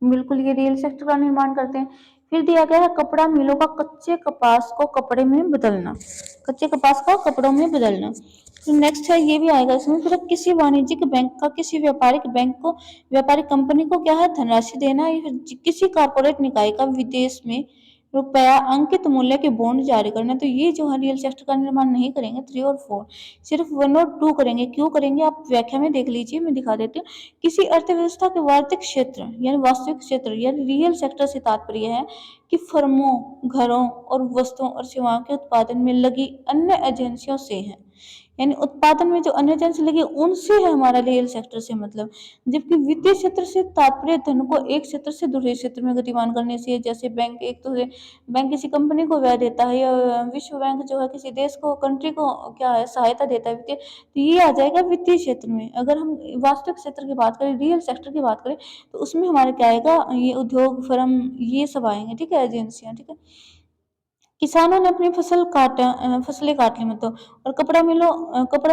बिल्कुल ये रियल सेक्टर का निर्माण करते हैं। फिर दिया गया है कपड़ा मिलों का कच्चे कपास को कपड़े में बदलना, कच्चे कपास को कपड़ों में बदलना। तो नेक्स्ट है, ये भी आएगा इसमें, फिर किसी वाणिज्यिक बैंक का किसी व्यापारिक बैंक को, व्यापारिक कंपनी को क्या है, धनराशि देना, या फिर किसी कॉर्पोरेट निकाय का विदेश में रुपया अंकित मूल्य के बॉन्ड जारी करना। तो ये जो है रियल सेक्टर का निर्माण नहीं करेंगे 3 और 4, सिर्फ 1 और 2 करेंगे। क्यों करेंगे आप व्याख्या में देख लीजिए, मैं दिखा देती हूँ। किसी अर्थव्यवस्था के वार्षिक क्षेत्र यानी वास्तविक क्षेत्र यानी रियल सेक्टर से तात्पर्य है कि फर्मों, घरों और वस्तुओं और सेवाओं के उत्पादन में लगी अन्य एजेंसियों से है, यानी उत्पादन में जो अन्य एजेंसी लगी उनसे है हमारा रियल सेक्टर से मतलब। जबकि वित्तीय क्षेत्र से तात्पर्य धन को एक क्षेत्र से दूसरे क्षेत्र में गतिमान करने से है। जैसे बैंक, एक तो बैंक किसी कंपनी को व्यय देता है, या विश्व बैंक जो है किसी देश को, कंट्री को क्या है, सहायता देता है वित्तीय, तो ये आ जाएगा वित्तीय क्षेत्र में। अगर हम वास्तविक क्षेत्र की बात करें, रियल सेक्टर की बात करें, तो उसमें हमारे क्या आएगा, ये उद्योग, फर्म, ये सब आएंगे। ठीक है, एजेंसियां। ठीक है, किसानों ने अपनी फसलें काट ली मतलब, और कपड़ा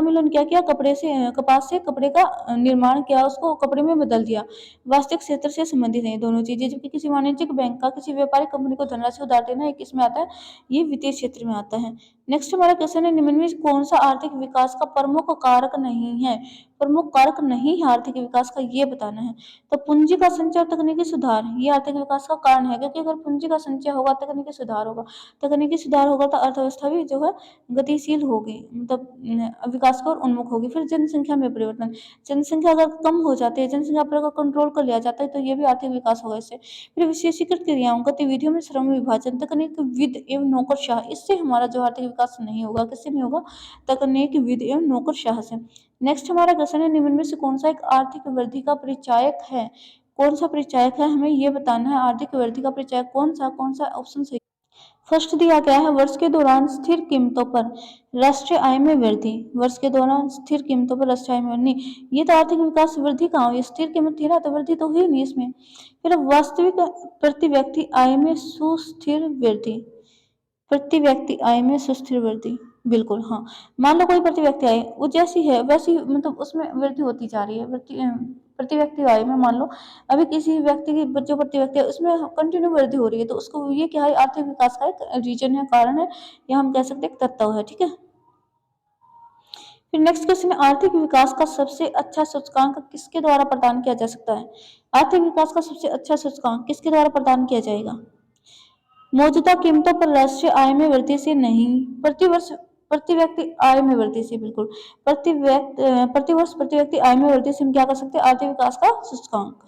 मिलों ने क्या किया, कपड़े से कपास से कपड़े का निर्माण किया, उसको कपड़े में बदल दिया। वास्तविक क्षेत्र से संबंधित है ये दोनों चीजें। जबकि किसी वाणिज्यिक बैंक का किसी व्यापारिक कंपनी को धनराशि उधार देना, ये किस में आता है, ये वित्तीय क्षेत्र में आता है। नेक्स्ट हमारा क्वेश्चन है, निम्न में कौन सा आर्थिक विकास का प्रमुख कारक नहीं है? प्रमुख कारक नहीं है आर्थिक विकास का, ये बताना है। तो पूंजी का संचय और तकनीकी सुधार, ये आर्थिक विकास का कारण है, क्योंकि अगर पूंजी का संचय होगा, तकनीकी सुधार होगा, तकनीकी सुधार होगा तो अर्थव्यवस्था भी जो है गतिशील होगी, मतलब विकास की ओर उन्मुख होगी। फिर जनसंख्या में परिवर्तन, जनसंख्या अगर कम हो जाती है, जनसंख्या पर अगर कंट्रोल कर लिया जाता है, तो ये भी आर्थिक विकास होगा इससे। फिर विशेषीकृत क्रियाओं, गतिविधियों में श्रम विभाजन, तकनीक विद एवं नौकरशाह, इससे हमारा जो आर्थिक विकास नहीं होगा, किससे नहीं होगा, तकनीक विद एवं नौकरशाह से। नेक्स्ट हमारा क्वेश्चन है, निम्न में से कौन सा एक आर्थिक वृद्धि का परिचायक है? कौन सा परिचायक है, हमें ये बताना है। आर्थिक वृद्धि का परिचायक कौन सा ऑप्शन सही? फर्स्ट दिया गया है, वर्ष के दौरान स्थिर कीमतों पर राष्ट्रीय आय में वृद्धि। वर्ष के दौरान स्थिर कीमतों पर राष्ट्रीय आय में वृद्धि, ये तो आर्थिक विकास वृद्धि कहाँ हुई, स्थिर कीमत थी ना, तो वृद्धि तो हुई नहीं इसमें। फिर वास्तविक प्रति व्यक्ति आय में सुस्थिर वृद्धि, प्रति व्यक्ति आय में सुस्थिर वृद्धि, बिल्कुल हाँ। मान लो कोई प्रति व्यक्ति आय वो जैसी है वैसी, मतलब उसमें वृद्धि होती जा रही है, प्रति व्यक्ति आय में मान लो अभी किसी व्यक्ति की जो प्रति व्यक्ति है उसमें कंटिन्यू वृद्धि हो रही है, तो उसको ये क्या है, आर्थिक विकास का एक रीजन है, कारण है, या हम कह सकते हैं एक तत्व है। ठीक है, फिर नेक्स्ट क्वेश्चन है, आर्थिक विकास का सबसे अच्छा सूचकांक किसके द्वारा प्रदान किया जा सकता है? आर्थिक विकास का सबसे अच्छा सूचकांक किसके द्वारा प्रदान किया जाएगा? मौजूदा कीमतों पर राष्ट्रीय आय में वृद्धि से नहीं, प्रति वर्ष प्रति व्यक्ति आय में वृद्धि से, बिल्कुल प्रति वर्ष प्रति व्यक्ति आय में वृद्धि से हम क्या कर सकते हैं, आर्थिक विकास का सूचकांक।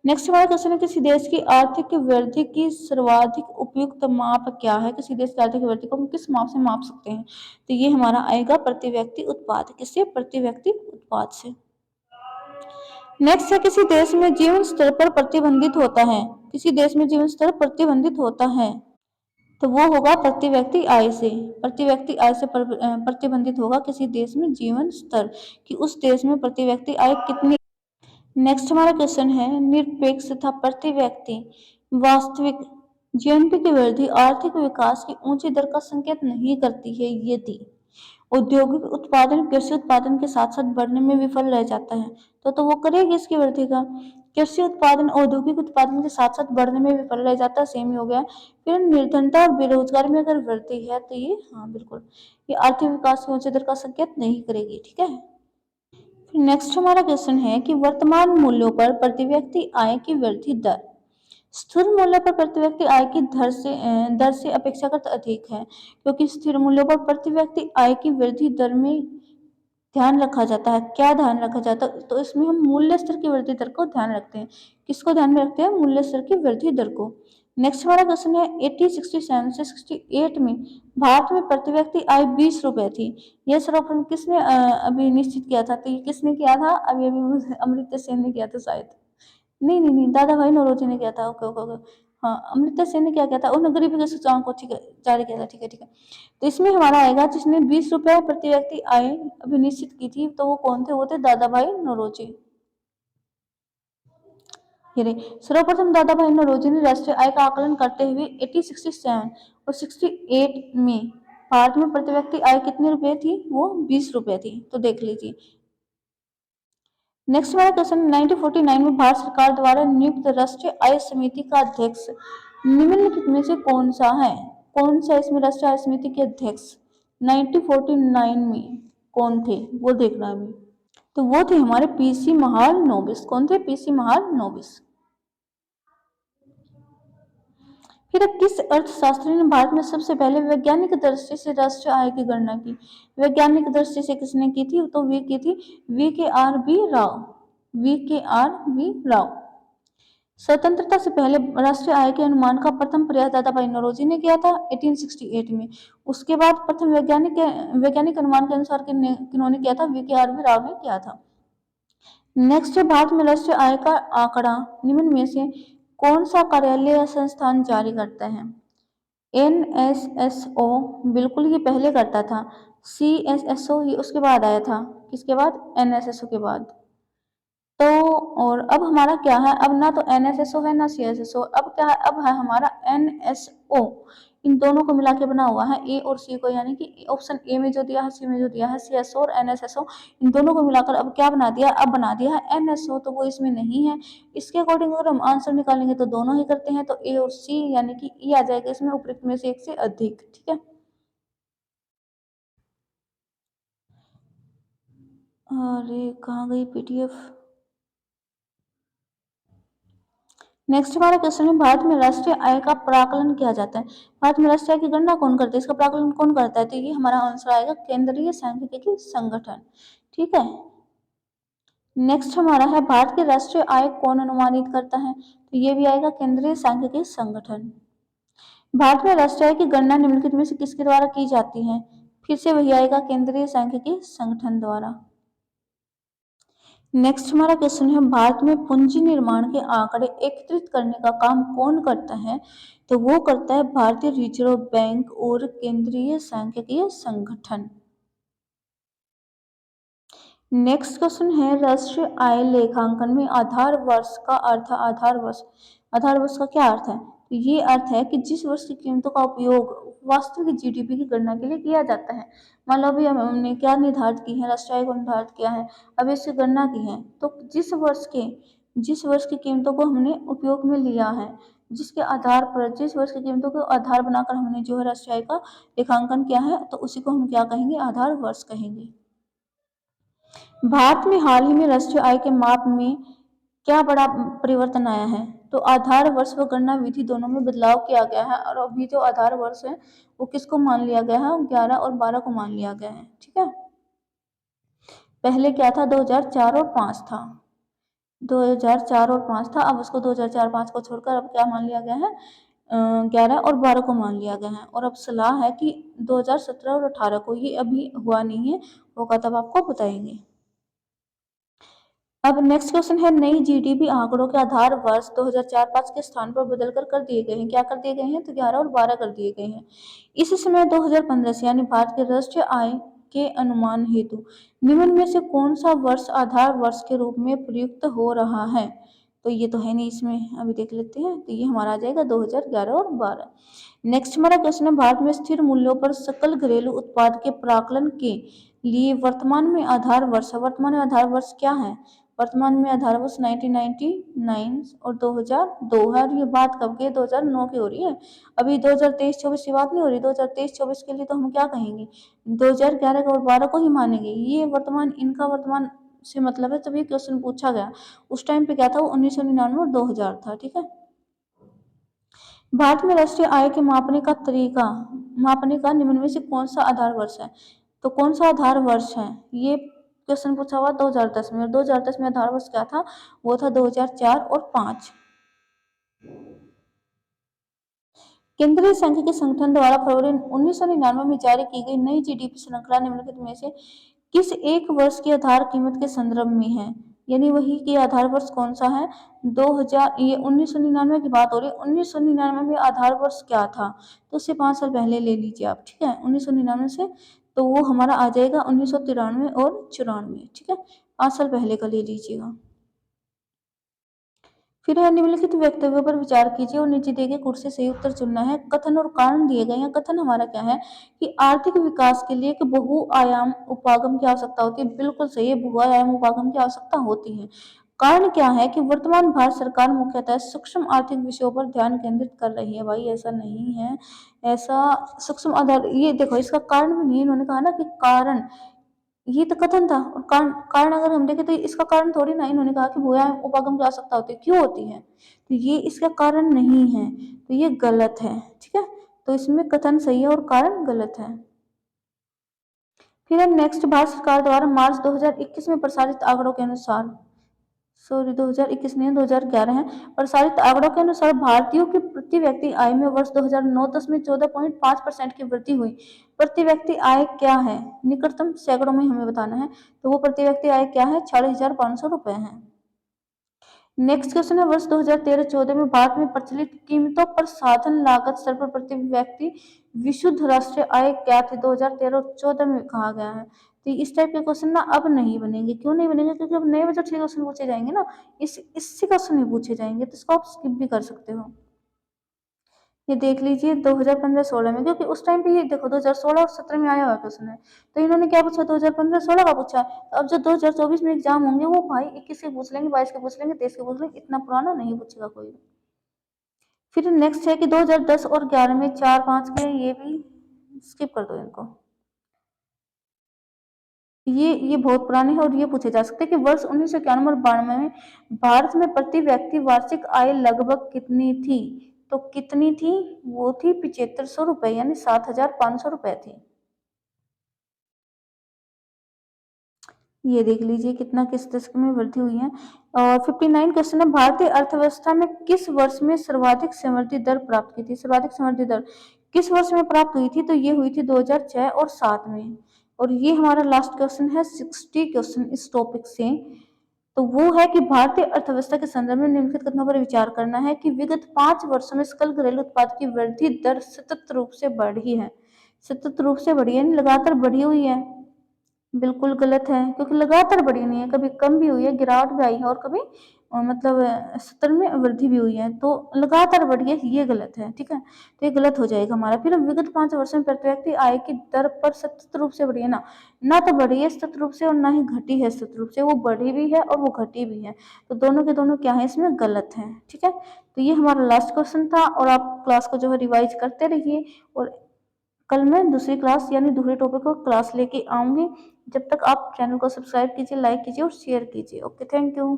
नेक्स्ट हमारा क्वेश्चन है, किसी देश की आर्थिक वृद्धि की सर्वाधिक उपयुक्त माप क्या है? किसी देश की आर्थिक वृद्धि को हम किस माप से माप सकते हैं? तो ये हमारा आएगा प्रति व्यक्ति उत्पाद, किससे, प्रति व्यक्ति उत्पाद से। नेक्स्ट है, किसी देश में जीवन स्तर पर प्रतिबंधित होता है, किसी देश में जीवन स्तर प्रतिबंधित होता है, तो वो होगा प्रति व्यक्ति आय से। प्रति व्यक्ति आय से प्रतिबंधित होगा किसी देश में जीवन स्तर, कि उस देश में प्रति व्यक्ति आय कितनी। नेक्स्ट हमारा क्वेश्चन है, निरपेक्ष तथा प्रति व्यक्ति वास्तविक जीएनपी की वृद्धि आर्थिक विकास की ऊंची दर का संकेत नहीं करती है यदि औद्योगिक उत्पादन कृषि उत्पादन के साथ साथ बढ़ने में विफल रह जाता है। तो वो करेगी इसकी वृद्धि का। कृषि उत्पादन औद्योगिक उत्पादन के साथ साथ बढ़ने में विफल रह जाता है, सेम ही हो गया। फिर निर्धनता और बेरोजगारी में अगर वृद्धि है तो ये हाँ बिल्कुल, ये आर्थिक विकास की ऊंची दर का संकेत नहीं करेगी। ठीक है। नेक्स्ट हमारा क्वेश्चन है कि वर्तमान मूल्यों पर प्रति व्यक्ति आय की वृद्धि दर स्थिर मूल्य पर प्रति व्यक्ति आय की दर से अपेक्षाकृत अधिक है, क्योंकि स्थिर मूल्यों पर प्रति व्यक्ति आय की वृद्धि दर में ध्यान रखा जाता है। क्या ध्यान रखा जाता है? तो इसमें हम मूल्य स्तर की वृद्धि दर को ध्यान रखते हैं। किसको ध्यान में रखते हैं? मूल्य स्तर की वृद्धि दर को। नेक्स्ट हमारा क्वेश्चन है 1867 से 68 में भारत में प्रति व्यक्ति आय 20 रुपए थी। यह सर्वप्रथम किसने अभी निश्चित किया था? तो ये किसने किया था? अभी अभी अमर्त्य सेन ने किया था शायद। नहीं नहीं नहीं, दादा भाई नौरोजी ने किया था। Okay okay okay. हाँ, अमर्त्य सेन ने क्या किया था? उन्होंने गरीबी के सूचकांक को ठीक है जारी किया था। ठीक है ठीक है। तो इसमें हमारा आएगा जिसने 20 रुपए प्रति व्यक्ति आय अभी निश्चित की थी, तो वो कौन थे? वो थे दादा भाई नौरोजी। ये रहे, सर्वप्रथम दादा भाई नौरोजी ने राष्ट्रीय आय का आकलन करते हुए 1867 और 68 में भारत में प्रति व्यक्ति आय कितने रुपए थी? वो 20 रुपए थी। तो देख लीजिए। नेक्स्ट हमारा क्वेश्चन 1949 में भारत सरकार द्वारा नियुक्त राष्ट्रीय आय समिति का अध्यक्ष निम्नलिखित में से कौन सा है? कौन सा इसमें राष्ट्रीय आय समिति के अध्यक्ष 1949 में कौन थे? वो देखना है अभी। तो वो थे हमारे पीसी महालनोबिस। कौन थे? पीसी महालनोबिस। फिर किस अर्थशास्त्री ने भारत में सबसे पहले वैज्ञानिक दृष्टि से राष्ट्रीय आय की गणना की? वैज्ञानिक दृष्टि से किसने की थी? तो वे की थी वी के आर बी राव। स्वतंत्रता से पहले राष्ट्रीय आय के अनुमान का प्रथम प्रयास दादा भाई नौरोजी ने किया था 1868 में। उसके बाद प्रथम वैज्ञानिक अनुमान के अनुसार किन्होंने किया था? वी के आर बी राव ने किया था। नेक्स्ट है, भारत में राष्ट्रीय आय का आंकड़ा निम्न में से कौन सा कार्यालय या संस्थान जारी करता है? NSSO बिल्कुल ये पहले करता था। CSSO ये उसके बाद आया था। किसके बाद? NSSO के बाद। तो और अब हमारा क्या है? अब ना तो NSSO है ना CSSO। अब क्या है? अब है हमारा NSO। इन दोनों को मिला के बना हुआ है A और C को, यानी कि ऑप्शन A में जो दिया है, C में जो दिया है, CSO और NSSO, इन दोनों को मिलाकर अब क्या बना दिया? अब बना दिया है NSO। तो वो इसमें नहीं है। इसके अकॉर्डिंग अगर हम आंसर निकालेंगे तो दोनों ही करते हैं, तो A और C यानी कि E आ जाएगा इसमें उपयुक्त में से एक से अधिक। ठीक है। अरे कहाँ गई PDF? नेक्स्ट हमारा क्वेश्चन है, भारत में राष्ट्रीय आय का प्राकलन किया जाता है। भारत में राष्ट्रीय आय की गणना कौन करता है? इसका प्राकलन कौन करता है? तो ये हमारा आंसर आएगा केंद्रीय सांख्यिकी संगठन। ठीक है। नेक्स्ट हमारा है, भारत की राष्ट्रीय आय कौन अनुमानित करता है? तो ये भी आएगा केंद्रीय सांख्यिकी संगठन। भारत में राष्ट्रीय आय की गणना निम्नलिखित में से किसके द्वारा की जाती है? फिर से वही आएगा केंद्रीय सांख्यिकी संगठन द्वारा। नेक्स्ट हमारा क्वेश्चन है, भारत में पूंजी निर्माण के आंकड़े एकत्रित करने का काम कौन करता है? तो वो करता है भारतीय रिजर्व बैंक और केंद्रीय सांख्यिकीय संगठन। नेक्स्ट क्वेश्चन है, राष्ट्रीय आय लेखांकन में आधार वर्ष का अर्थ। आधार वर्ष का क्या अर्थ है? तो ये अर्थ है कि जिस वर्ष की कीमतों का उपयोग वास्तविक जीडीपी की गणना के लिए किया जाता है। मान लो अभी हमने क्या निर्धारित की है? राष्ट्रीय आय को निर्धारित किया है, अब इसकी गणना की है, तो जिस वर्ष की कीमतों को हमने उपयोग में लिया है, जिसके आधार पर, जिस वर्ष की कीमतों को आधार बनाकर हमने जो है राष्ट्रीय आय का लेखांकन किया है, तो उसी को हम क्या कहेंगे? आधार वर्ष कहेंगे। भारत में हाल ही में राष्ट्रीय आय के माप में क्या बड़ा परिवर्तन आया है? तो आधार वर्ष व गणना विधि दोनों में बदलाव किया गया है, और अभी जो आधार वर्ष है वो किसको मान लिया गया है? 11 और 12 को मान लिया गया है। ठीक है। पहले क्या था? 2004 और 5 था। 2004 और 5 था, अब उसको 2004-5 को छोड़कर अब क्या मान लिया गया है? 11 और 12 को मान लिया गया है। और अब सलाह है कि 2017 और 18 को, ये अभी हुआ नहीं है, होगा तब आपको बताएंगे। अब नेक्स्ट क्वेश्चन है, नई जीडीपी आंकड़ों के आधार वर्ष 2004-5 के स्थान पर बदलकर कर दिए गए हैं। क्या कर दिए गए हैं? तो 11 और 12 कर दिए गए हैं। इस समय 2015 से यानी भारत के राष्ट्रीय आय के अनुमान हेतु निम्न में से कौन सा वर्ष आधार वर्ष के रूप में प्रयुक्त हो रहा है? तो ये तो है नहीं इसमें, अभी देख लेते हैं। तो ये हमारा आ जाएगा 2011 और 12। नेक्स्ट हमारा क्वेश्चन है, भारत में स्थिर मूल्यों पर सकल घरेलू उत्पाद के प्राकलन के लिए वर्तमान में आधार वर्ष है। वर्तमान में आधार वर्ष क्या है? वर्तमान में आधार वर्ष 1999 और 2002 है। और ये बात कब की? 2009 की हो रही है। अभी 2023-24 की बात नहीं हो रही। 2023-24 के लिए तो हम क्या कहेंगे? 2011 और 12 को ही मानेंगे। ये वर्तमान, इनका वर्तमान से मतलब है, तब ये क्वेश्चन पूछा गया। उस टाइम पे क्या था? वो 1999 और 2000 था। ठीक है। भारत में राष्ट्रीय आय के मापने का निम्न में से कौन सा आधार वर्ष है? तो कौन सा आधार वर्ष है? ये क्वेश्चन पूछा हुआ 2010 में। और 2010 में आधार वर्ष क्या था? वो था 2004 और 5। केंद्रीय सांख्यिकी संगठन द्वारा फरवरी 1999 में जारी की गई नई जीडीपी श्रृंखला निम्नलिखित में से किस एक वर्ष की आधार कीमत के संदर्भ में है? यानी वही कि आधार वर्ष कौन सा है? 2000, ये 1999 की बात हो रही है। 1999 में आधार वर्ष क्या था? तो उससे 5 साल पहले ले लीजिए आप। ठीक है। 1999 से तो वो हमारा आ जाएगा 1993 और 94। ठीक है। 5 साल पहले का ले लीजिएगा। फिर है, निम्नलिखित वक्तव्यों पर विचार कीजिए और नीचे दिए गए कोड से सही उत्तर चुनना है। कथन और कारण दिए गए हैं। कथन हमारा क्या है कि आर्थिक विकास के लिए एक बहुआयाम उपागम की आवश्यकता होती है। बिल्कुल सही है, बहुआयाम उपागम की आवश्यकता होती है। कारण क्या है कि वर्तमान भारत सरकार मुख्यतः सूक्ष्म आर्थिक विषयों पर ध्यान केंद्रित कर रही है। भाई ऐसा नहीं है, ऐसा सूक्ष्म आधार, ये देखो इसका कारण भी नहीं, इन्होंने कहा ना कि कारण, ये तो कथन था। और कारण कारण अगर हम देखें तो इसका कारण थोड़ी ना, इन्होंने कहा कि भूया उपागम की आवश्यकता होती है। क्यों होती है? तो ये इसका कारण नहीं है, तो ये गलत है। ठीक है। तो इसमें कथन सही है और कारण गलत है। फिर हम नेक्स्ट, भारत सरकार द्वारा मार्च 2021 में प्रसारित आंकड़ों के अनुसार, सॉरी 2021 नहीं 2011 है, प्रसारित आंकड़ों के अनुसार भारतीयों की प्रति व्यक्ति आय में वर्ष 2009-10 में 14.5% की वृद्धि हुई। प्रति व्यक्ति आय क्या है? निकटतम सैकड़ों में हमें बताना है। तो वो प्रति व्यक्ति आय क्या है? 40,500 रुपए है। नेक्स्ट क्वेश्चन है, वर्ष 2013-14 में भारत में प्रचलित कीमतों पर साधन लागत स्तर पर प्रति व्यक्ति विशुद्ध राष्ट्रीय आय क्या थी? 2013 और 14 में कहा गया है। तो इस टाइप के क्वेश्चन ना अब नहीं बनेंगे। क्यों नहीं बनेंगे? क्योंकि अब नए बजट के क्वेश्चन पूछे जाएंगे ना, इससे क्वेश्चन नहीं पूछे जाएंगे, तो इसको आप स्किप भी कर सकते हो। ये देख लीजिए 2015-16 में, क्योंकि उस टाइम पे ये देखो 2016 और 17 में आया हुआ क्वेश्चन है। तो इन्होंने क्या पूछा? 2015-16 का पूछा है। तो अब जो 2024 में एग्जाम होंगे वो भाई 21 के पूछ लेंगे, 22 के पूछ लेंगे, 23 के पूछ लेंगे, इतना पुराना नहीं पूछेगा कोई। फिर नेक्स्ट है कि 2010 और 11 में 4-5 के, ये भी स्किप कर दो इनको। ये बहुत पुराने हैं और ये पूछे जा सकते हैं कि वर्ष 1991 और 92 में भारत में प्रति व्यक्ति वार्षिक आय लगभग कितनी थी? तो कितनी थी? वो थी 7500 रुपए, यानी 7500 रुपए थी। ये देख लीजिए कितना किस दशक में वृद्धि हुई है। और 59 क्वेश्चन है, भारतीय अर्थव्यवस्था में किस वर्ष में सर्वाधिक समृद्धि दर प्राप्त की थी? सर्वाधिक समृद्धि दर किस वर्ष में प्राप्त हुई थी? तो ये हुई थी 2006 और 7 में। और ये हमारा लास्ट क्वेश्चन है 60 क्वेश्चन इस टॉपिक से। तो वो है कि भारतीय अर्थव्यवस्था के संदर्भ में निम्नलिखित कथनों पर विचार करना है कि विगत 5 वर्षों में सकल घरेलू उत्पाद की वृद्धि दर सतत रूप से बढ़ी है। सतत रूप से बढ़ी है, लगातार बढ़ी हुई है। बिल्कुल गलत है, क्योंकि लगातार बढ़ी नहीं है, कभी कम भी हुई है, गिरावट भी आई है, और कभी मतलब 70 में वृद्धि भी हुई है। तो लगातार बढ़ी है, ये गलत है। ठीक है। तो ये गलत हो जाएगा हमारा। फिर विगत 5 वर्षों में प्रति व्यक्ति आय की दर पर सतत रूप से बढ़ी है ना, ना तो बढ़ी है सतत रूप से और ना ही घटी है सतत रूप से, वो बढ़ी भी है और वो घटी भी है। तो दोनों के दोनों क्या है? इसमें गलत है। ठीक है। तो ये हमारा लास्ट क्वेश्चन था, और आप क्लास को जो है रिवाइज करते रहिए, और कल मैं दूसरी क्लास यानी दूसरे टॉपिक को क्लास लेके आऊंगी। जब तक आप चैनल को सब्सक्राइब कीजिए, लाइक कीजिए और शेयर कीजिए। Okay, thank you.